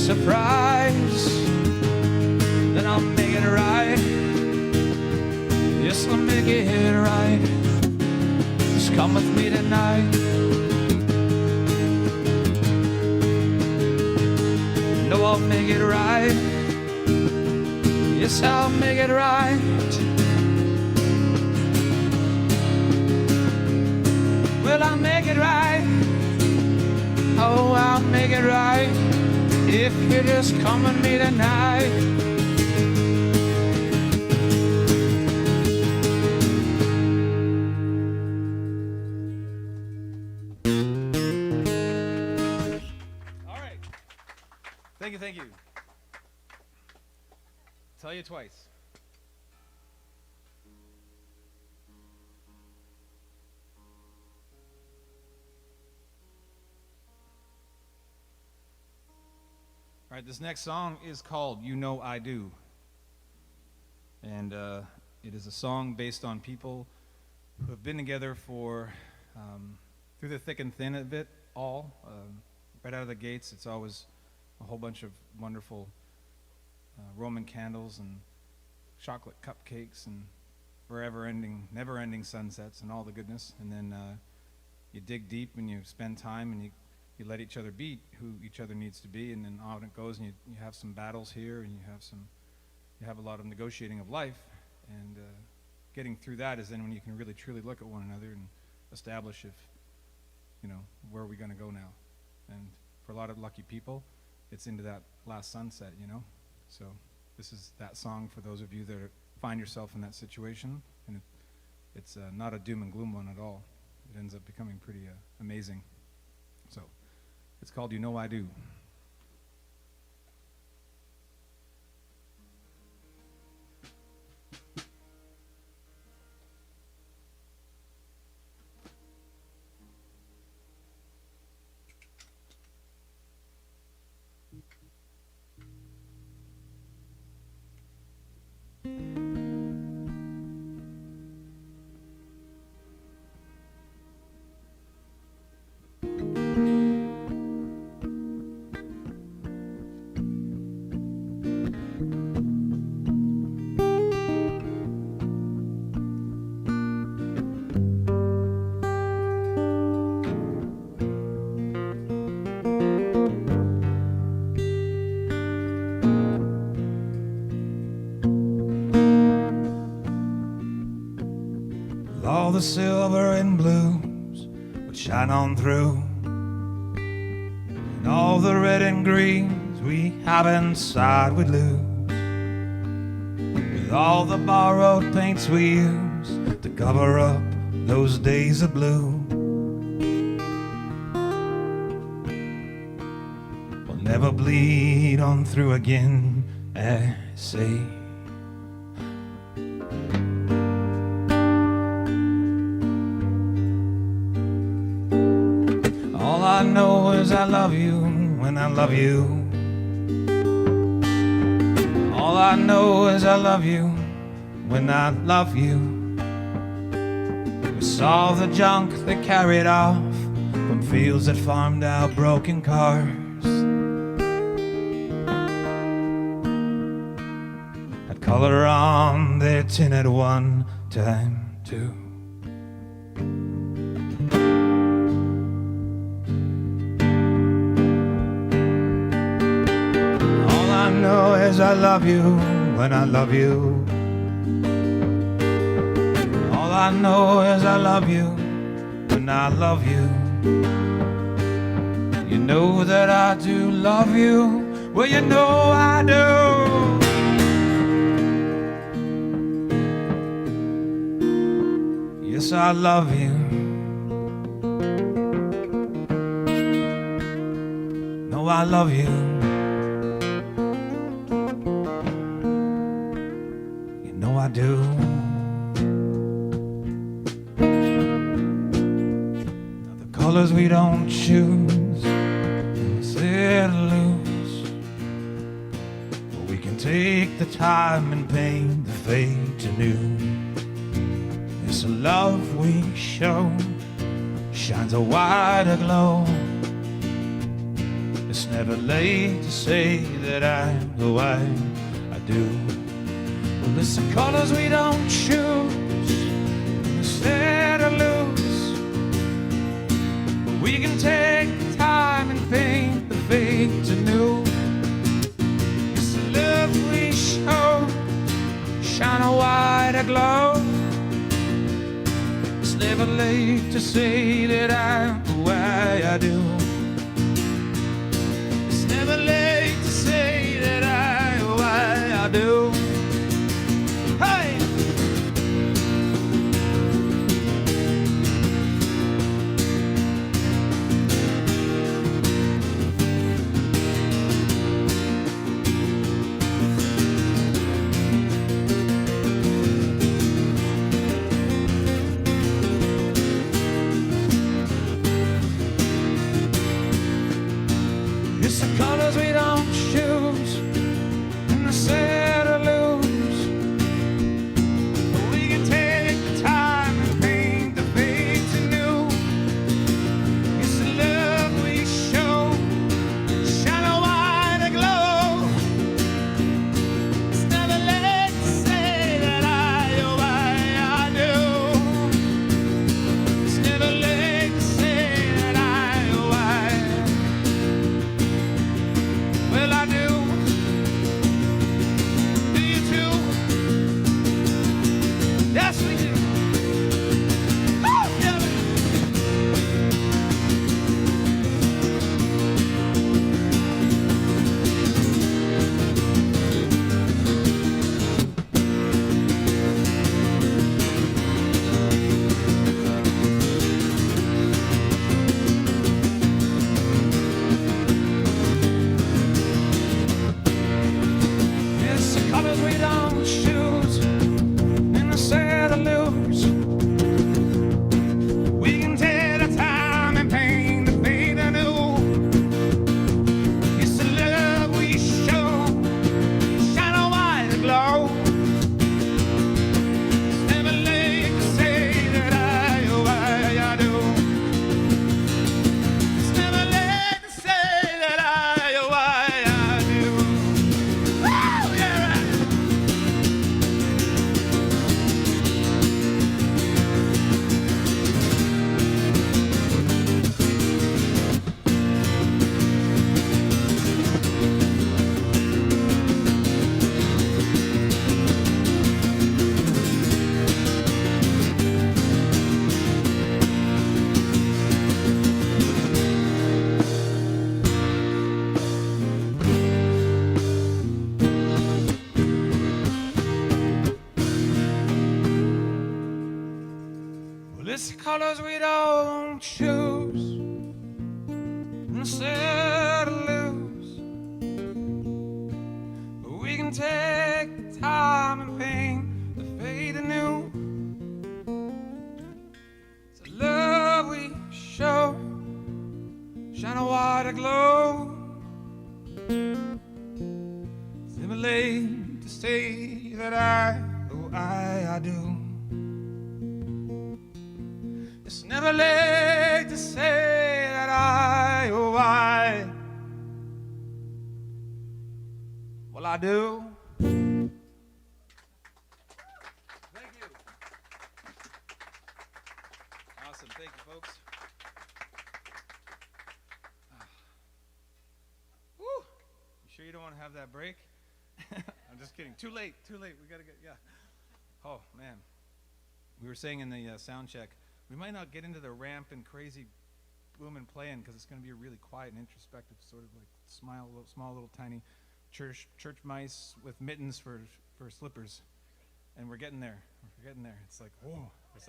Surprise, then I'll make it right. Yes, I'll make it right. Just come with me tonight. No, I'll make it right. Yes, I'll make it right. Well, I'll make it right. Oh, I'll make it right. If you just come with me tonight. All right. Thank you. Tell you twice. All right, this next song is called You Know I Do. And it is a song based on people who have been together for, through the thick and thin of it all. Right out of the gates, it's always a whole bunch of wonderful Roman candles and chocolate cupcakes and never-ending sunsets and all the goodness. And then you dig deep and you spend time and you let each other be who each other needs to be, and then on it goes, and you have some battles here, and you have a lot of negotiating of life, and getting through that is then when you can really truly look at one another and establish if, where are we going to go now. And for a lot of lucky people, it's into that last sunset, So this is that song for those of you that find yourself in that situation, and it's not a doom and gloom one at all. It ends up becoming pretty amazing. So it's called You Know I Do. All the silver and blues would shine on through, and all the red and greens we have inside would lose, with all the borrowed paints we use to cover up those days of blue. We'll never bleed on through again, I say. All I know is I love you when I love you. All I know is I love you when I love you. We saw the junk that carried off from fields that farmed out broken cars. Had color on their tin at one time too. All I know is I love you when I love you. All I know is I love you when I love you. You know that I do love you. Well, you know I do. Yes, I love you. No, I love you. You know I do. Now the colors we don't choose, set loose. But we can take the time and paint the fate anew. This love we show shines a wider glow. It's never late to say that I'm the way I do. Well, it's the colors we don't choose, instead of lose. But we can take the time and paint the fate anew. It's the love we show shine a wider glow. It's never late to say that I'm the way I do. It's never late to say that I'm the way I do. Hey! It's the colors we don't choose, and the set or lose. But we can take the time and paint the fate anew. It's the love we show, shine a wider glow. It's never late to say that I, oh I do. It's never late to say that I, oh well, I do. Do you too? Yes, we do. Oh, yeah. It's the colors we don't choose, and the set or lose. We can take the time and paint the fate anew. It's the love we show, shine a wider glow. It's never late to say that I, oh I do. It's never late to say that I, oh I do. Oh, yeah, right. Well, it's the colors we don't choose, instead of lose. But we can take the time and paint the fate anew. It's the love we show, shine a wider glow. It's never late to say that I do. It's never late to say I do. Thank you. Awesome. Thank you, folks. Woo. You sure you don't want to have that break? I'm just kidding. Too late. Too late. We got to get, yeah. Oh, man. We were saying in the sound check, we might not get into the ramp and crazy boom and playing because it's going to be a really quiet and introspective sort of like small little tiny church mice with mittens for slippers, and we're getting there. We're getting there. It's like, whoa. It's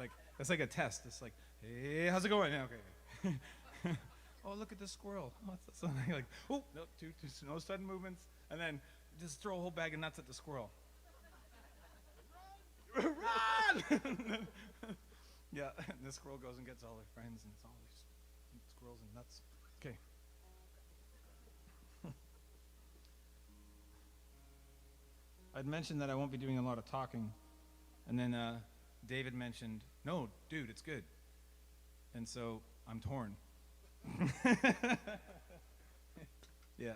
like a test. It's like, hey, how's it going? Yeah, okay. Oh, look at the squirrel. Oh, it's something like, oh, no, no sudden movements, and then just throw a whole bag of nuts at the squirrel. Run! Yeah, and the squirrel goes and gets all her friends, and it's all these squirrels and nuts. Okay. I'd mentioned that I won't be doing a lot of talking, and then David mentioned, no, dude, it's good. And so I'm torn. Yeah.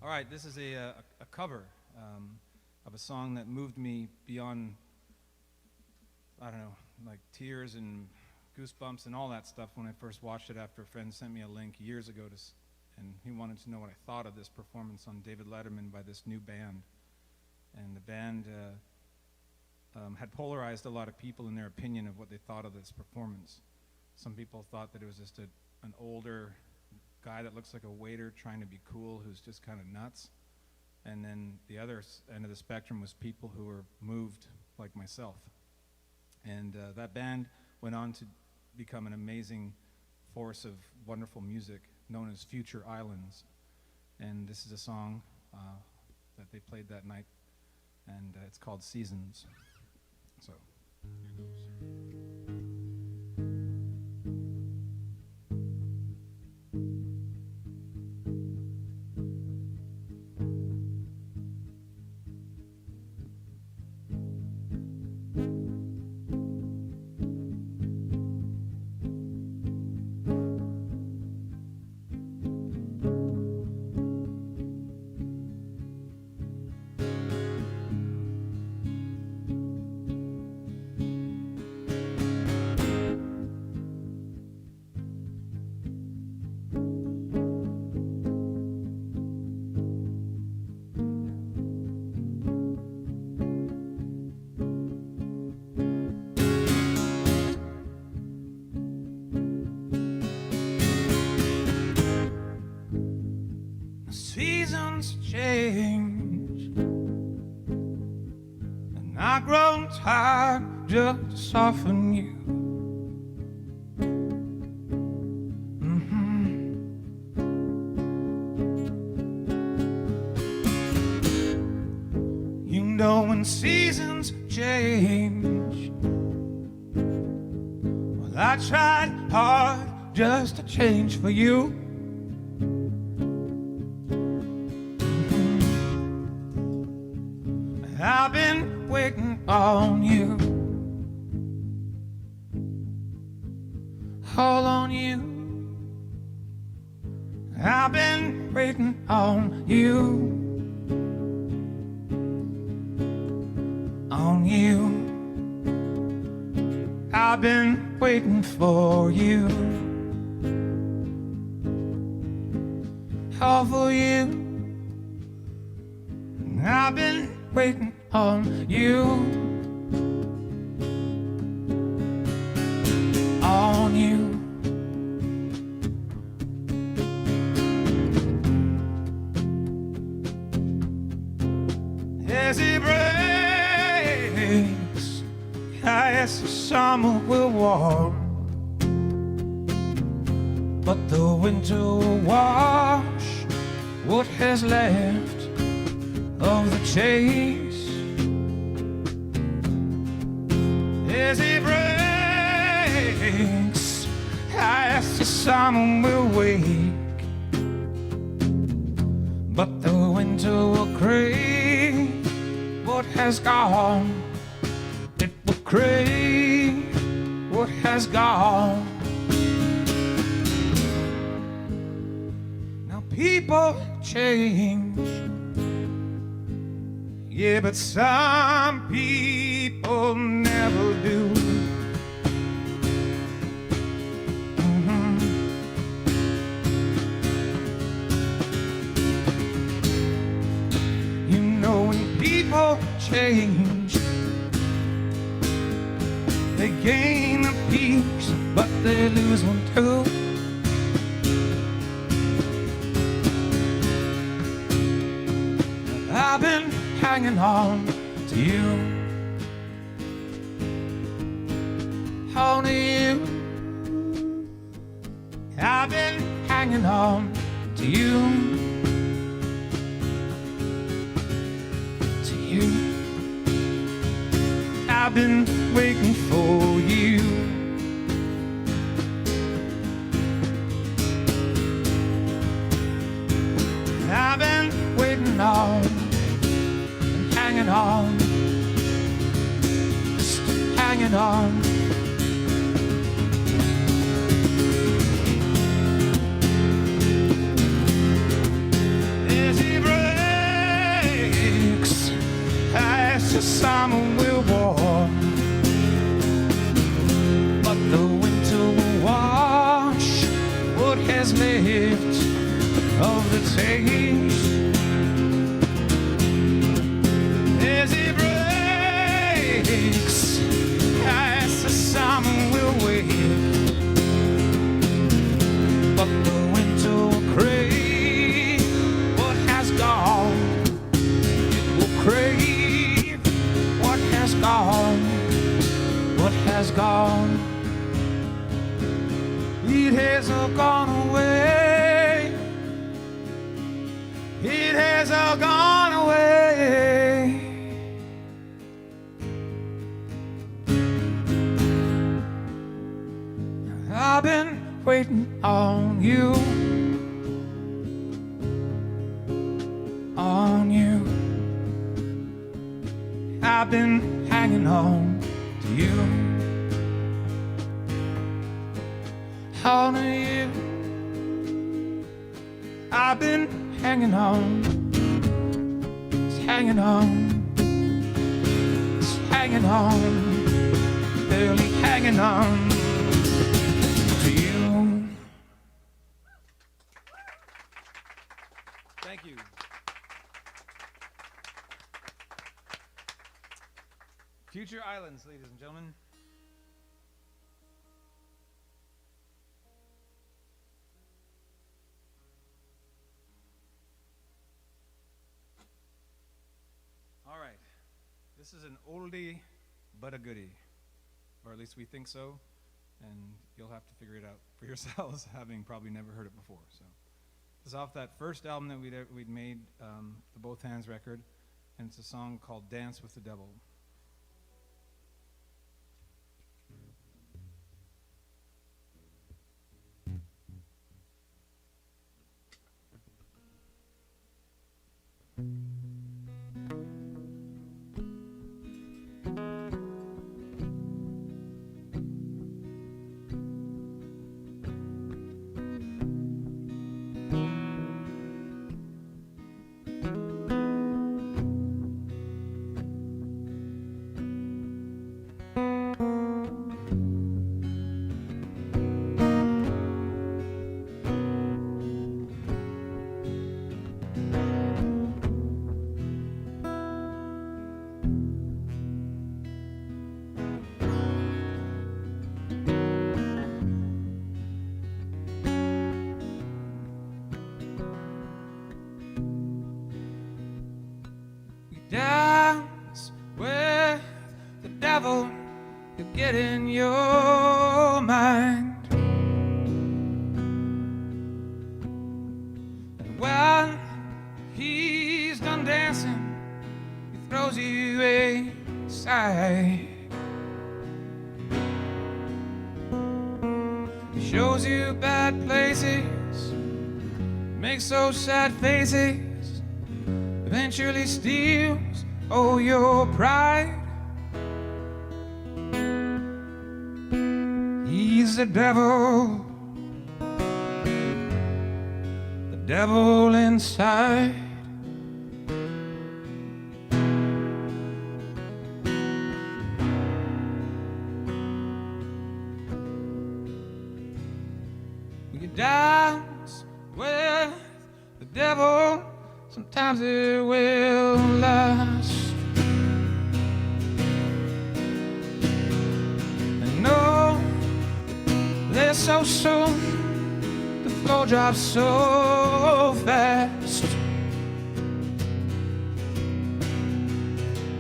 All right, this is a cover of a song that moved me beyond, I don't know, like tears and goosebumps and all that stuff when I first watched it after a friend sent me a link years ago, and he wanted to know what I thought of this performance on David Letterman by this new band. And the band had polarized a lot of people in their opinion of what they thought of this performance. Some people thought that it was just an older guy that looks like a waiter trying to be cool who's just kind of nuts. And then the other end of the spectrum was people who were moved like myself. And that band went on to become an amazing force of wonderful music known as Future Islands. And this is a song that they played that night, and it's called Seasons. So, here goes. Seasons change, and I've grown tired just to soften you. You know when seasons change, well, I tried hard just to change for you. I've been waiting on you, all on you. I've been waiting on you, on you. I've been waiting for you, all for you. I've been waiting on you, on you. As it breaks, yes, the summer will warm, but the winter will wash what has left of the chase. As it breaks, I ask the sun will wake, but the winter will crave what has gone. It will crave what has gone. Now people change, yeah, but some people never do. You know, when people change, they gain a piece, but they lose one too. I've been hanging on to you, on to you. I've been hanging on to you, to you. I've been waiting for you. I've been waiting on, hanging on, just hanging on. As he breaks, as the summer will warm, but the winter will wash what has left of the taste. As it breaks, as the summer will wait, but the winter will crave what has gone. It will crave what has gone, what has gone. It has all gone away. It has all gone away. I've been waiting on you, on you. I've been hanging on to you, on to you. I've been hanging on, just hanging on, just hanging on, barely hanging on to you. Thank you. Future Islands, ladies and gentlemen. All right, this is an oldie but a goodie, or at least we think so, and you'll have to figure it out for yourselves, having probably never heard it before. So, this is off that first album that we'd made, the Both Hands record, and it's a song called "Dance with the Devil." Dance with the devil, you get in your mind. And when he's done dancing, he throws you aside. He shows you bad places, makes those sad faces, eventually steals Oh, your pride. He's the devil inside. You dance with the devil, sometimes it will last. And no, they're so soon, the floor drops so fast.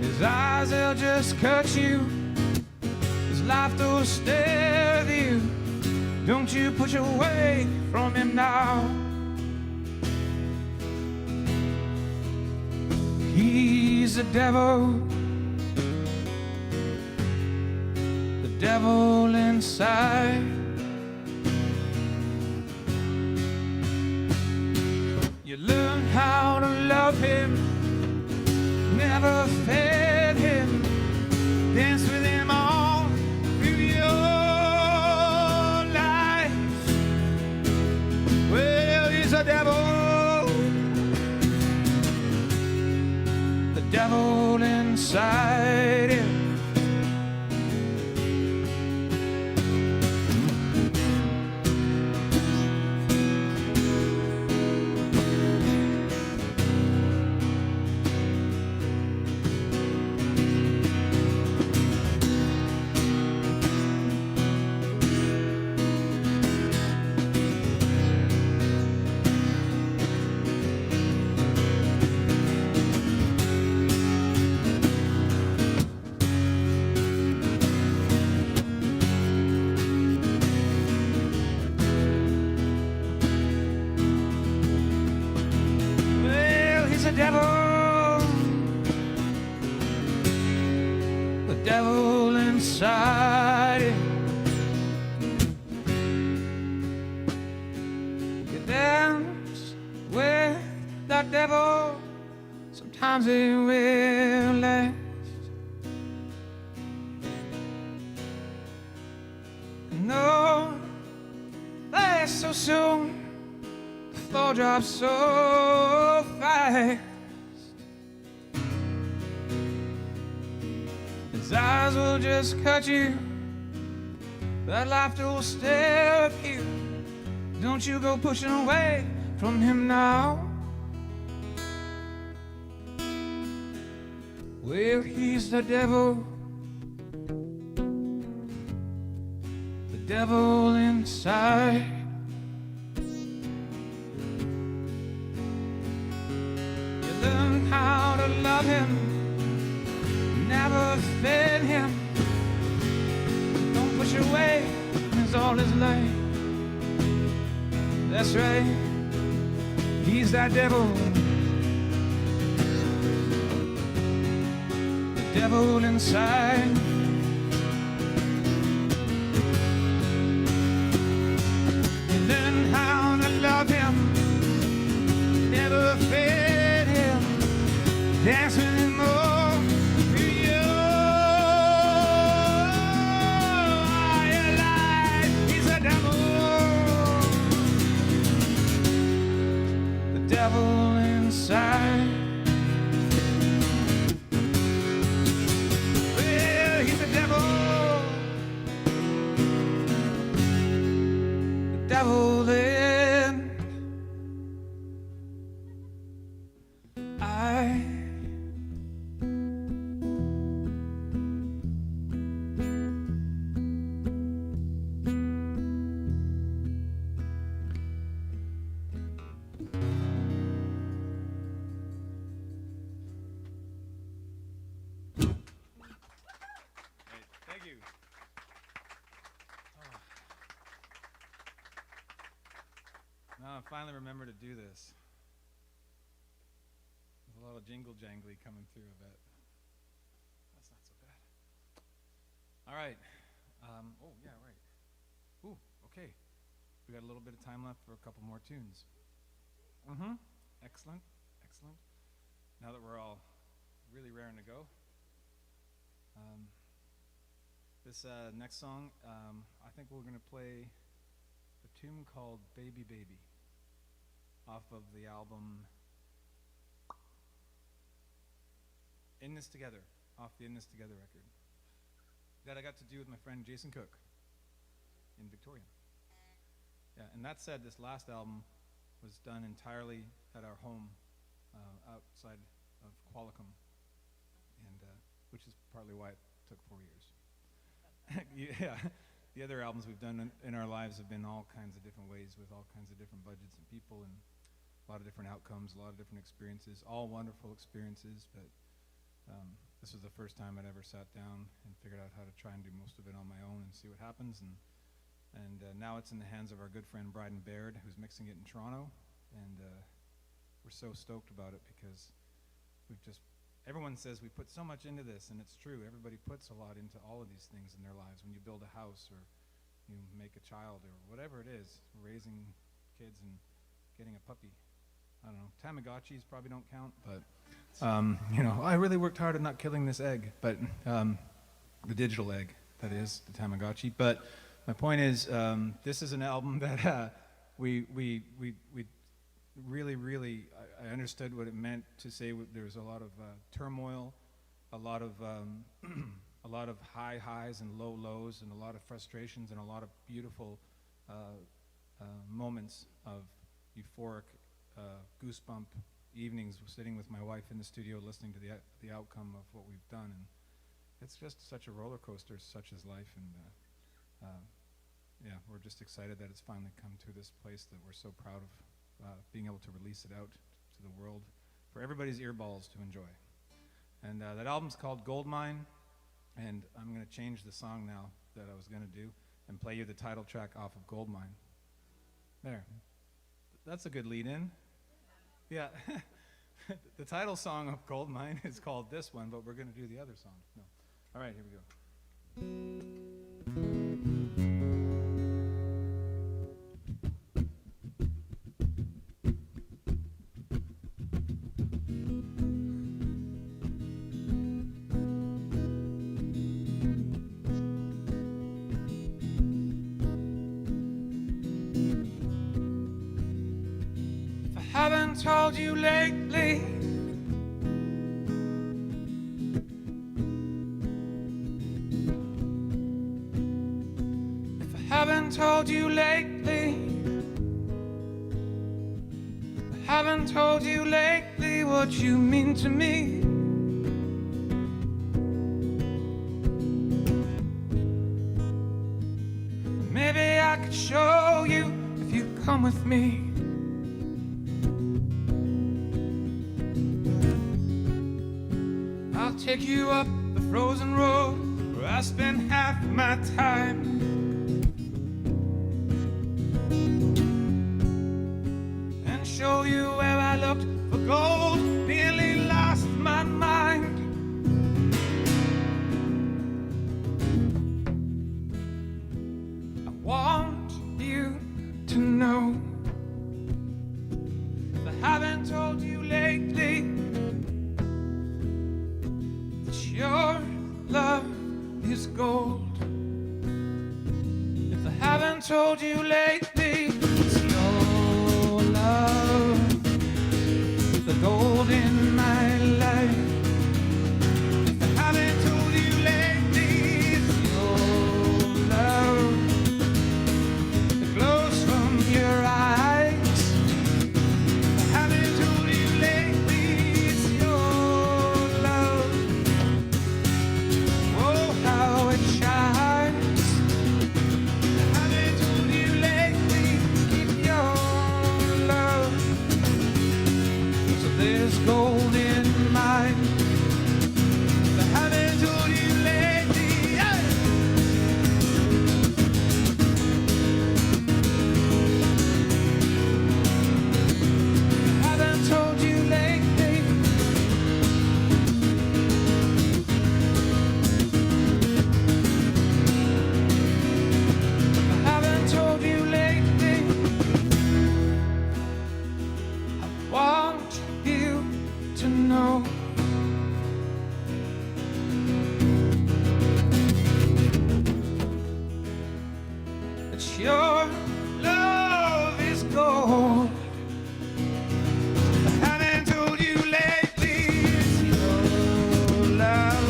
His eyes, they'll just cut you. His life, they'll stare at you. Don't you push away from him now. He's the devil inside. You learn how to love him, never fed him, dance with him all through your life. Well, he's a the devil inside him. The devil inside it. You dance with the devil, sometimes it will last. No, that's so soon, the floor drops so fast. His eyes will just cut you, that laughter will stare at you. Don't you go pushing away from him now. Well, he's the devil inside. You learn how to love him, never fed him. Don't push away, it's all his life. That's right, he's that devil. The devil inside. You learn how to love him, never fed him. Dance with him more. Devil inside. Well, he's the devil in I. Thank you. Now I finally remember to do this. There's a lot of jingle jangly coming through a bit. That's not so bad. All right. Oh, yeah, right. Ooh, okay. We got a little bit of time left for a couple more tunes. Excellent, excellent. Now that we're all really raring to go. This next song, I think we're going to play a tune called Baby Baby off of the album In This Together, off the In This Together record that I got to do with my friend Jason Cook in Victoria. Yeah, and that said, this last album was done entirely at our home outside of Qualicum, and which is partly why it took 4 years. Yeah, the other albums we've done in our lives have been all kinds of different ways with all kinds of different budgets and people and a lot of different outcomes, a lot of different experiences, all wonderful experiences, but this was the first time I'd ever sat down and figured out how to try and do most of it on my own and see what happens. And now it's in the hands of our good friend Bryden Baird, who's mixing it in Toronto, and we're so stoked about it because everyone says we put so much into this, and it's true. Everybody puts a lot into all of these things in their lives. When you build a house or you make a child or whatever it is, raising kids and getting a puppy. I don't know. Tamagotchis probably don't count, but I really worked hard at not killing this egg, but the digital egg, that is, the Tamagotchi. But my point is, this is an album that we really, I understood what it meant to say there's a lot of turmoil, a lot of high highs and low lows, and a lot of frustrations, and a lot of beautiful moments of euphoric, goosebump evenings sitting with my wife in the studio listening to the outcome of what we've done. And it's just such a roller coaster, such is life. And yeah, we're just excited that it's finally come to this place that we're so proud of. Being able to release it out to the world for everybody's earballs to enjoy. And that album's called Goldmine, and I'm going to change the song now that I was going to do and play you the title track off of Goldmine. There. That's a good lead-in. Yeah. The title song of Goldmine is called this one, but we're going to do the other song. No. All right, here we go. Haven't told you lately, if I haven't told you lately, I haven't told you lately what you mean to me. Maybe I could show you if you come with me. I'll take you up the frozen road where I spend half my time. And show you where I looked for gold, nearly lost my mind. I want you to know, if I haven't told you lately, your love is gold. If I haven't told you lately, it's your love, the gold in my life. If I haven't told you lately, it's your love that glows from your eyes. If I haven't told you lately, it's your love. Oh, how it shines. I haven't told you lately. but your love is gold. I haven't told you lately, it's your love,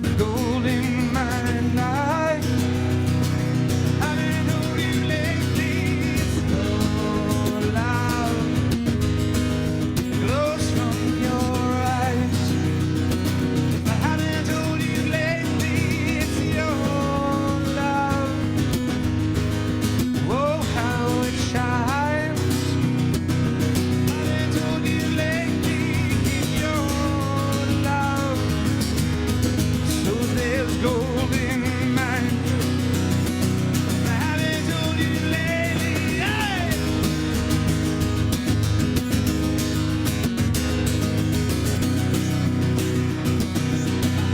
the gold in my life. I haven't told you lately, it's your love, glows from your eyes. I haven't told you lately, it's your love. Oh, how it shines. I haven't told you lately, it's your love. So there's gold in mine. I haven't told you lately, hey.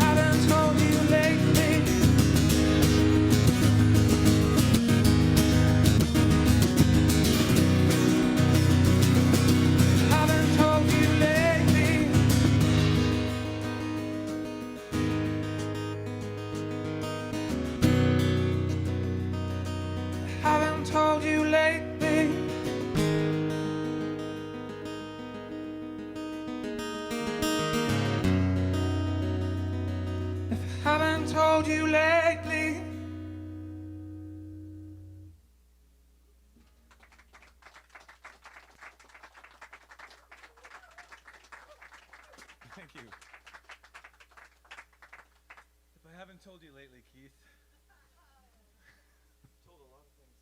I haven't told you lately. Haven't told you lately. Haven't told you lately. If I haven't told you lately. Thank you. If I haven't told you lately, Keith. Told a lot of things.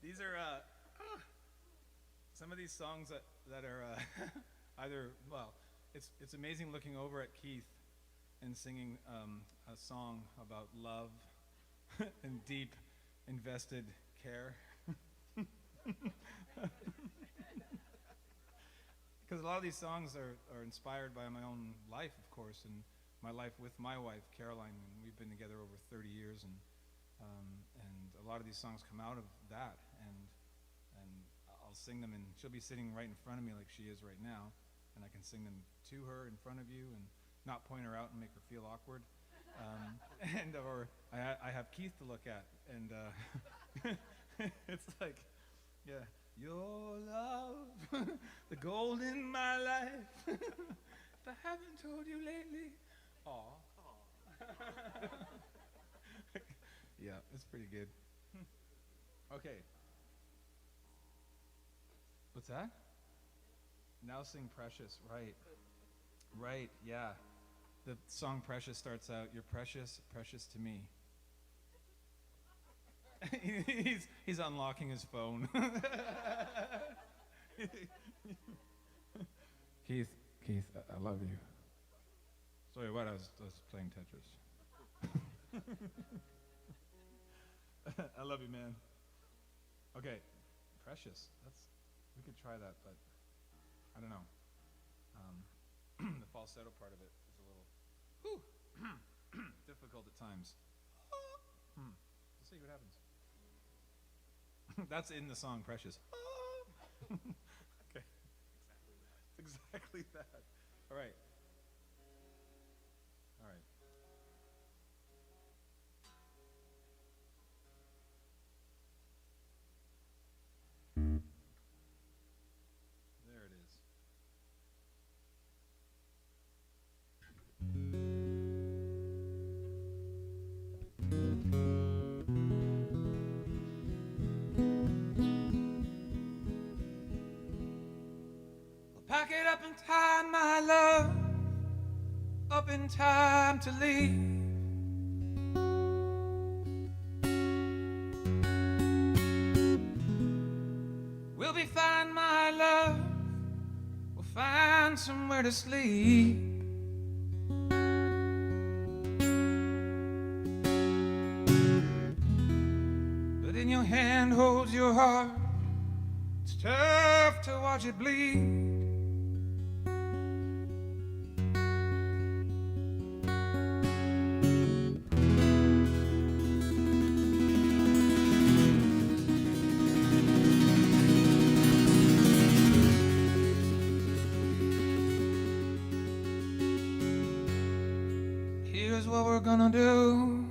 These are some of these songs that are either, well, it's amazing looking over at Keith and singing a song about love and deep invested care. Because a lot of these songs are inspired by my own life, of course, and my life with my wife, Caroline, and we've been together over 30 years, and a lot of these songs come out of that, and I'll sing them, and she'll be sitting right in front of me like she is right now, and I can sing them to her in front of you, and not point her out and make her feel awkward, or I have Keith to look at, and it's like, yeah. Your love, the gold in my life. If I haven't told you lately. Aw. Yeah, it's pretty good. Okay. What's that? Now sing Precious, right. Right, yeah. The song Precious starts out, you're precious, precious to me. He's unlocking his phone. Keith, I love you. Sorry, what? I was playing Tetris. I love you, man. Okay, Precious. We could try that, but I don't know. The falsetto part of it is a little difficult at times. Let's see what happens. That's in the song Precious. Okay. Exactly that. All right. All right. There it is. Pack it up in time, my love, up in time to leave. We'll be fine, my love, we'll find somewhere to sleep. But in your hand holds your heart, it's tough to watch it bleed. Here's what we're gonna do.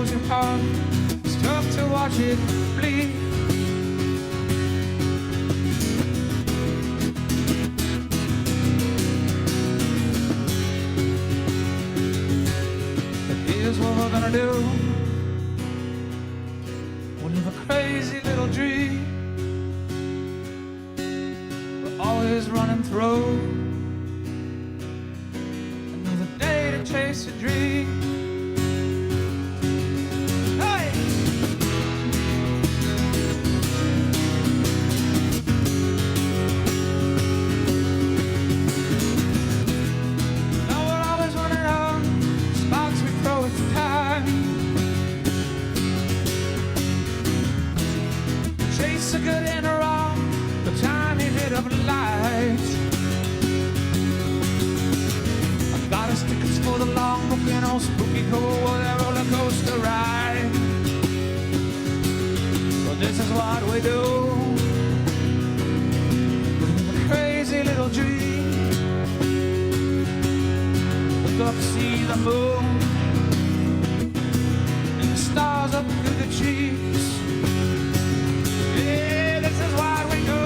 knows your heart. It's tough to watch it bleed. But here's what we're gonna do. We'll live a crazy little dream. We're always running through another day to chase a dream. Hey! Now we're always running on sparks we throw at time. Chase a good and a wrong, the tiny bit of light. I've got us tickets for the long, you know, spooky cool, roller coaster ride. Well, this is what we do. We live a crazy little dream. Look up, see the moon and the stars up through the trees. Yeah, this is what we do.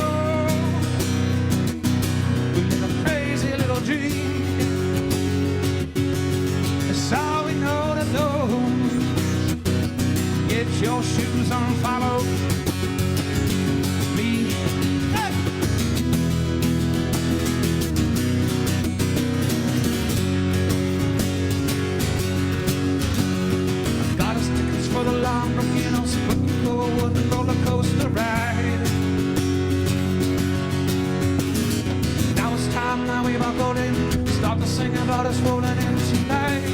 We live a crazy little dream. That's all we know to do. Get your shoes on, follow me. Hey! Got us tickets for the long, you know, spooky cool roller coaster ride. Now it's time, now we buckled in. Start to sing about us rolling in tonight.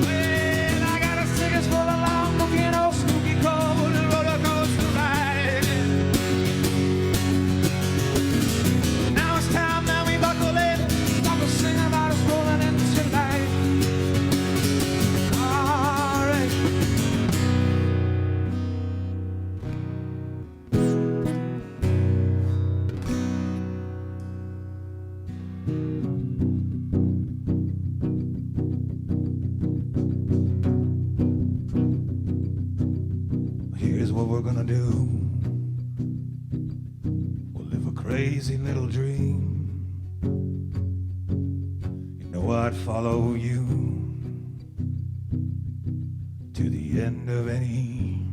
Well, I got us tickets for the long, you know, spooky cold roller coaster ride. Now it's time, now we buckle in. Start to sing about us rolling in tonight. All right. Here's what we're gonna do. We'll live a crazy little dream. You know I'd follow you to the end of any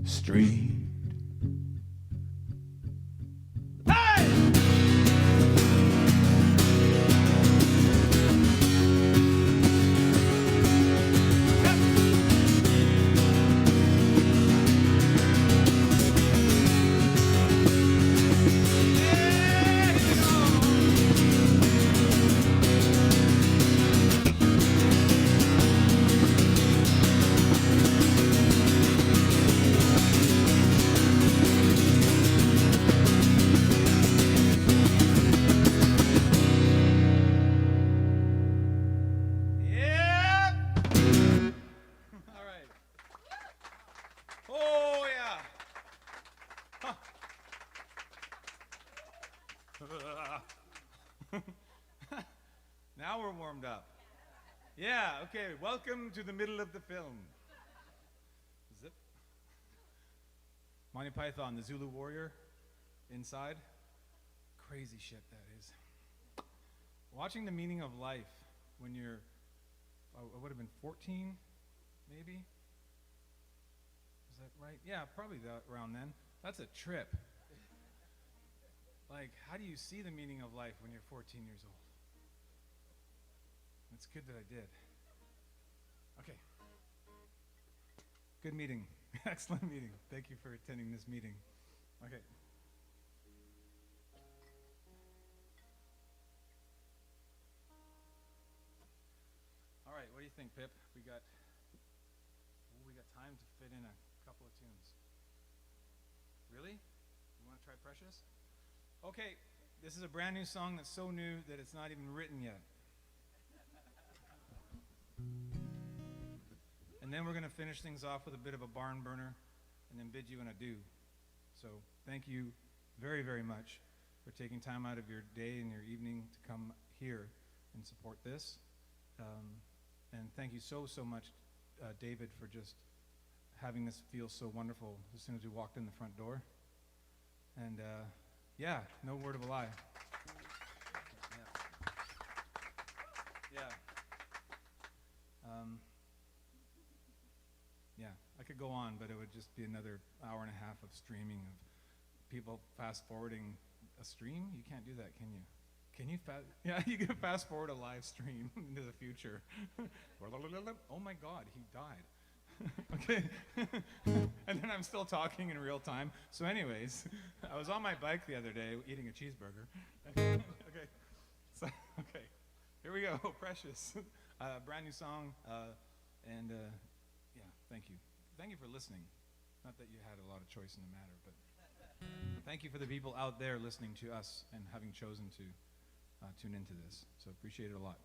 street. Hey! Yeah. All right. Oh yeah. Huh. Now we're warmed up. Yeah. Okay. Welcome to the middle of the film. Zip. Monty Python, the Zulu Warrior, inside. Crazy shit that is. Watching the meaning of life when you're, I would have been 14, maybe? Is that right? Yeah, probably around then. That's a trip. Like, how do you see the meaning of life when you're 14 years old? It's good that I did. Okay. Good meeting. Excellent meeting. Thank you for attending this meeting. Okay. All right, what do you think, Pip? We got time to fit in a couple of tunes. Really? You want to try Precious? Okay, this is a brand new song that's so new that it's not even written yet. And then we're going to finish things off with a bit of a barn burner and then bid you an adieu. So thank you very, very much for taking time out of your day and your evening to come here and support this. And thank you so much, David, for just having this feel so wonderful as soon as we walked in the front door. And yeah, no word of a lie. Yeah. Yeah, I could go on, but it would just be another hour and a half of streaming of people fast forwarding a stream. You can't do that, can you? Can you yeah, you can fast forward a live stream into the future. Oh my God, he died. Okay. And then I'm still talking in real time. So anyways, I was on my bike the other day eating a cheeseburger. Okay. So, okay. Here we go. Precious. Brand new song. And yeah, thank you. Thank you for listening. Not that you had a lot of choice in the matter, but thank you for the people out there listening to us and having chosen to tune into this. So appreciate it a lot.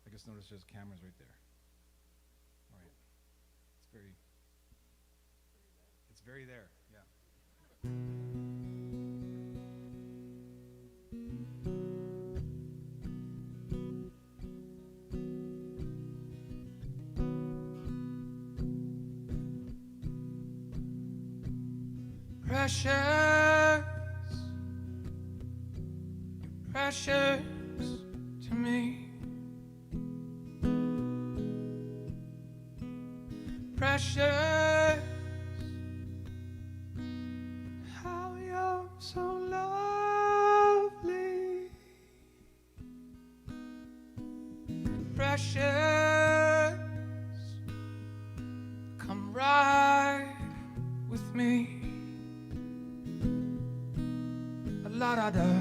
I just noticed there's cameras right there. All right. It's very there, yeah. Precious, precious to me. Precious, how you're so lovely. Precious, come ride with me. La da da,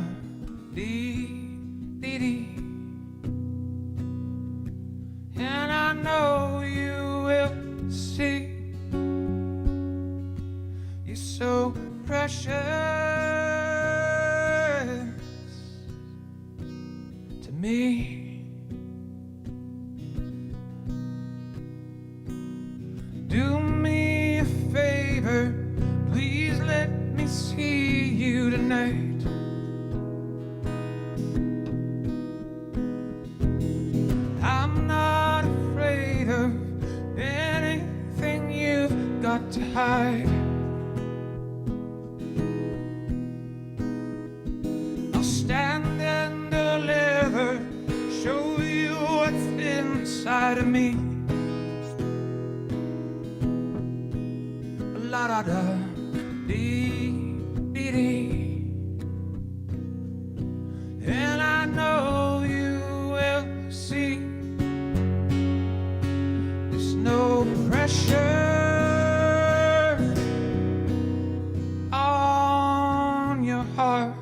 dee dee dee. And I know you will see. You're so precious to me. Do me a favor, please let me see you tonight. I'm not afraid of anything you've got to hide. I'll stand and deliver, show you what's inside of me. La da da, dee dee dee. And I know you will see. There's no pressure on your heart.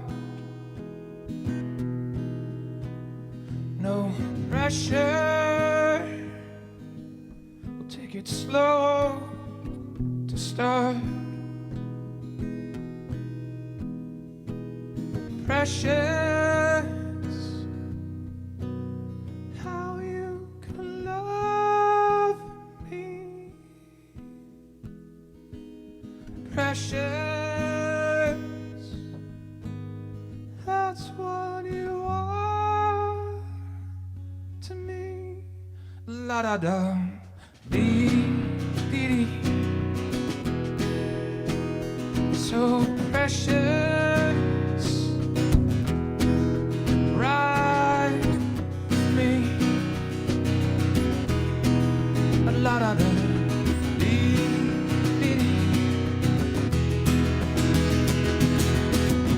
No pressure. We'll take it slow to start. Precious, how you can love me. Precious, that's what you are to me. La da da, dee dee dee. So precious. La da da, dee dee dee.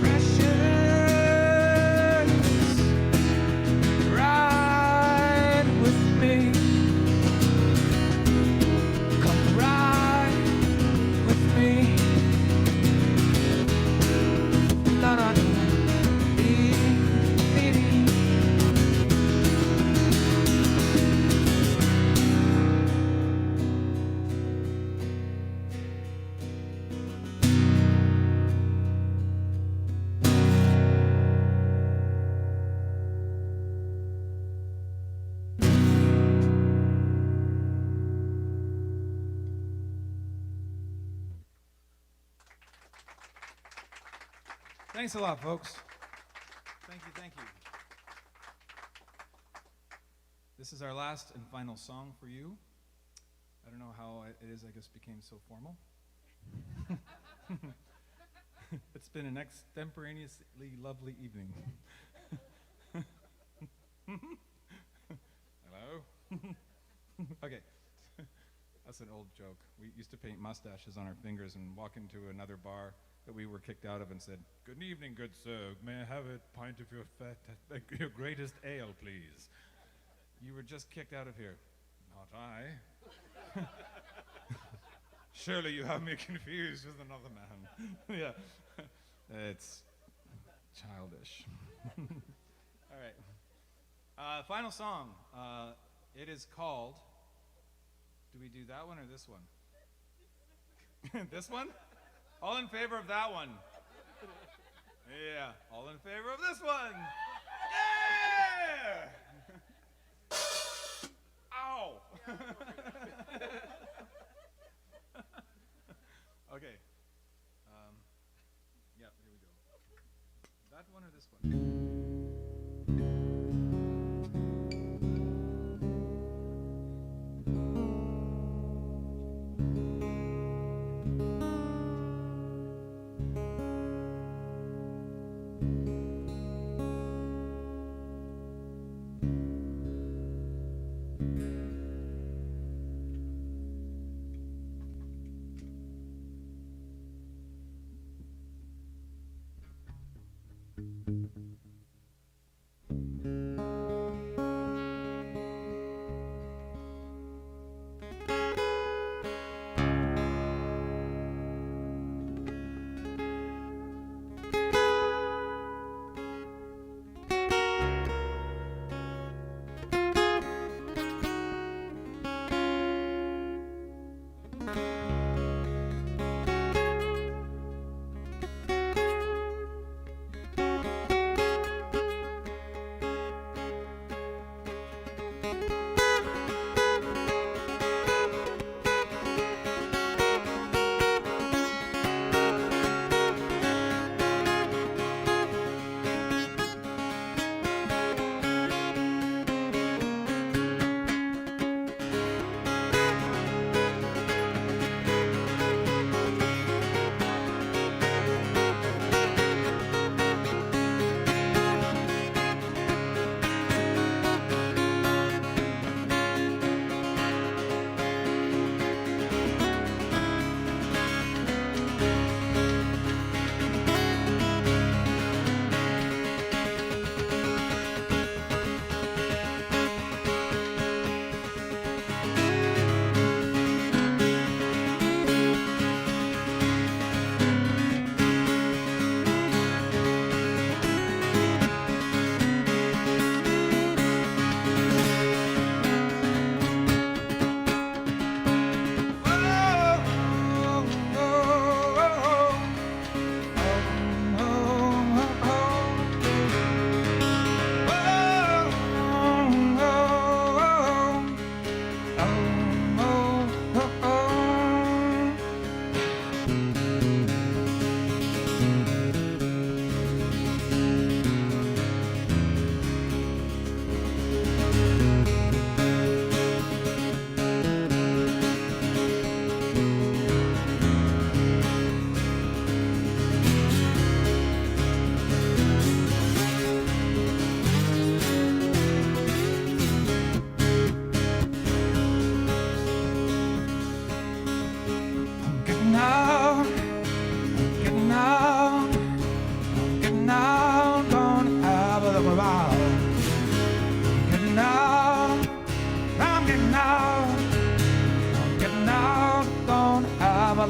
Precious, ride with me. Come ride with me. La da da, dee dee dee. Thanks a lot, folks. Thank you, thank you. This is our last and final song for you. I don't know how it is, I guess, became so formal. It's been an extemporaneously lovely evening. Hello? Okay. That's an old joke. We used to paint mustaches on our fingers and walk into another bar that we were kicked out of and said, "Good evening, good sir. May I have a pint of your greatest ale, please?" You were just kicked out of here. Not I. Surely you have me confused with another man. Yeah. It's childish. All right. Final song. It is called... Do we do that one or this one? This one? All in favor of that one? Yeah. All in favor of this one? Yeah! Ow! Okay. Yeah, here we go. That one or this one?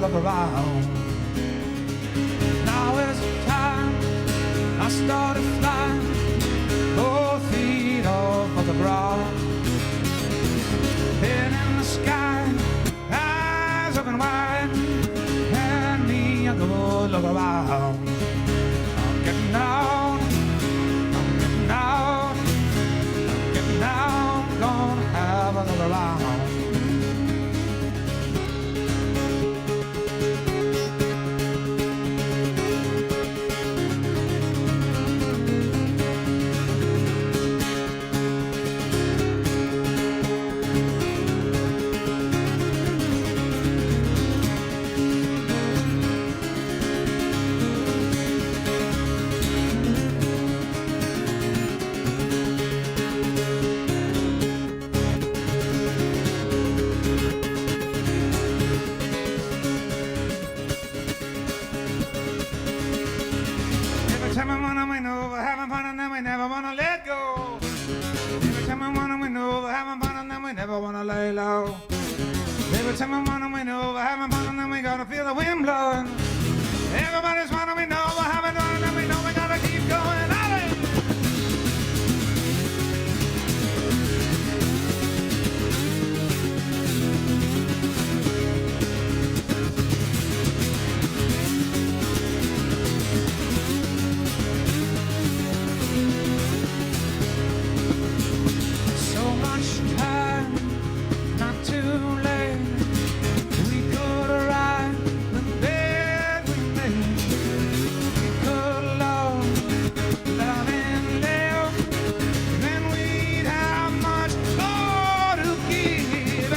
look around. Now is the time I started flying, both feet off of the ground. Head in the sky, eyes open wide, and me a good look around. I'm getting out, I'm getting out, I'm getting out, gonna have a look around. we never wanna lay low. Every time I'm running, we know we're having fun, and then we gotta feel the wind blowing. Everybody's running, we know we're having fun, and then we know we gotta keep going. Alley! So much time, not too late. We could arrive the bed we made. We could love and live. Then we'd have much more to give.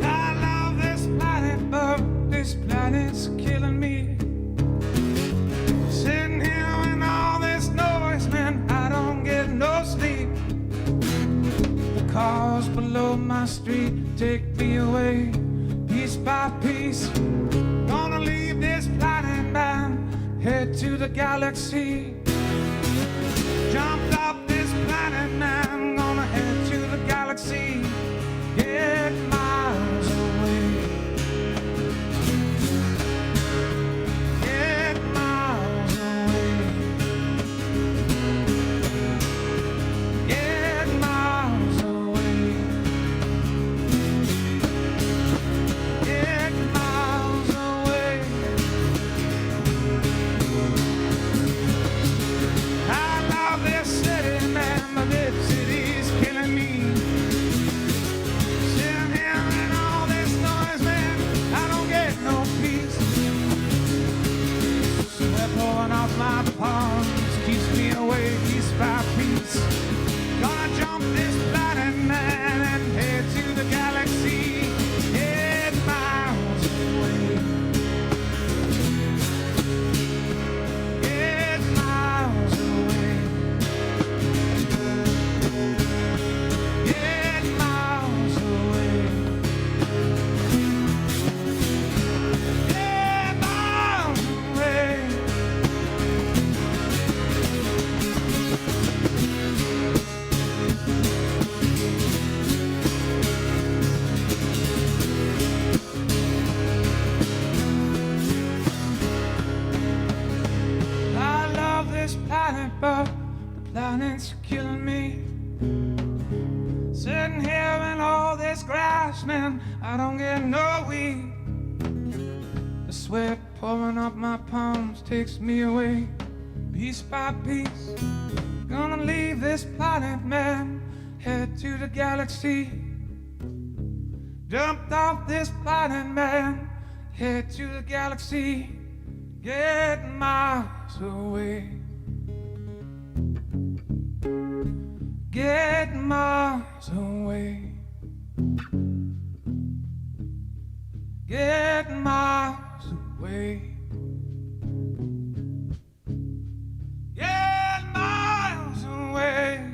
I love this planet, but this planet's killing me. Sitting here in all this noise, man, I don't get no sleep. The cars below my street take me away, piece by piece. Gonna leave this planet, man, head to the galaxy. Jumped off this planet, man, gonna head to the galaxy. Get miles away. Get miles away. Get miles away. Get miles away. I love this city, man, but this city's killing me. Sitting here in all this noise, man, I don't get no peace. Sweat pouring off my palms keeps me away piece by piece. Gonna jump this planet, man, and head to the galaxy. Get miles away. Get miles away. Get miles away. Get miles away. I love this planet, but the planet's killing me. Sitting here in all this grass, man, I don't get no weed. The sweat pouring up my palms takes me away piece by piece. Gonna leave this planet, man, head to the galaxy. Jumped off this planet, man, head to the galaxy. Get miles away. Get miles away. Get miles away. Get miles away.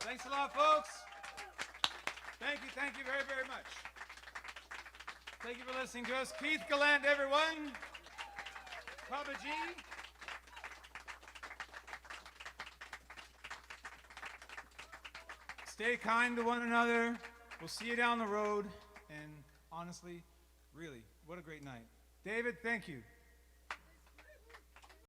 Thanks a lot, folks. Thank you very, very much. Thank you for listening to us. Keith Gallant, everyone. Papa G. Stay kind to one another. We'll see you down the road. And honestly, really, what a great night. David, thank you.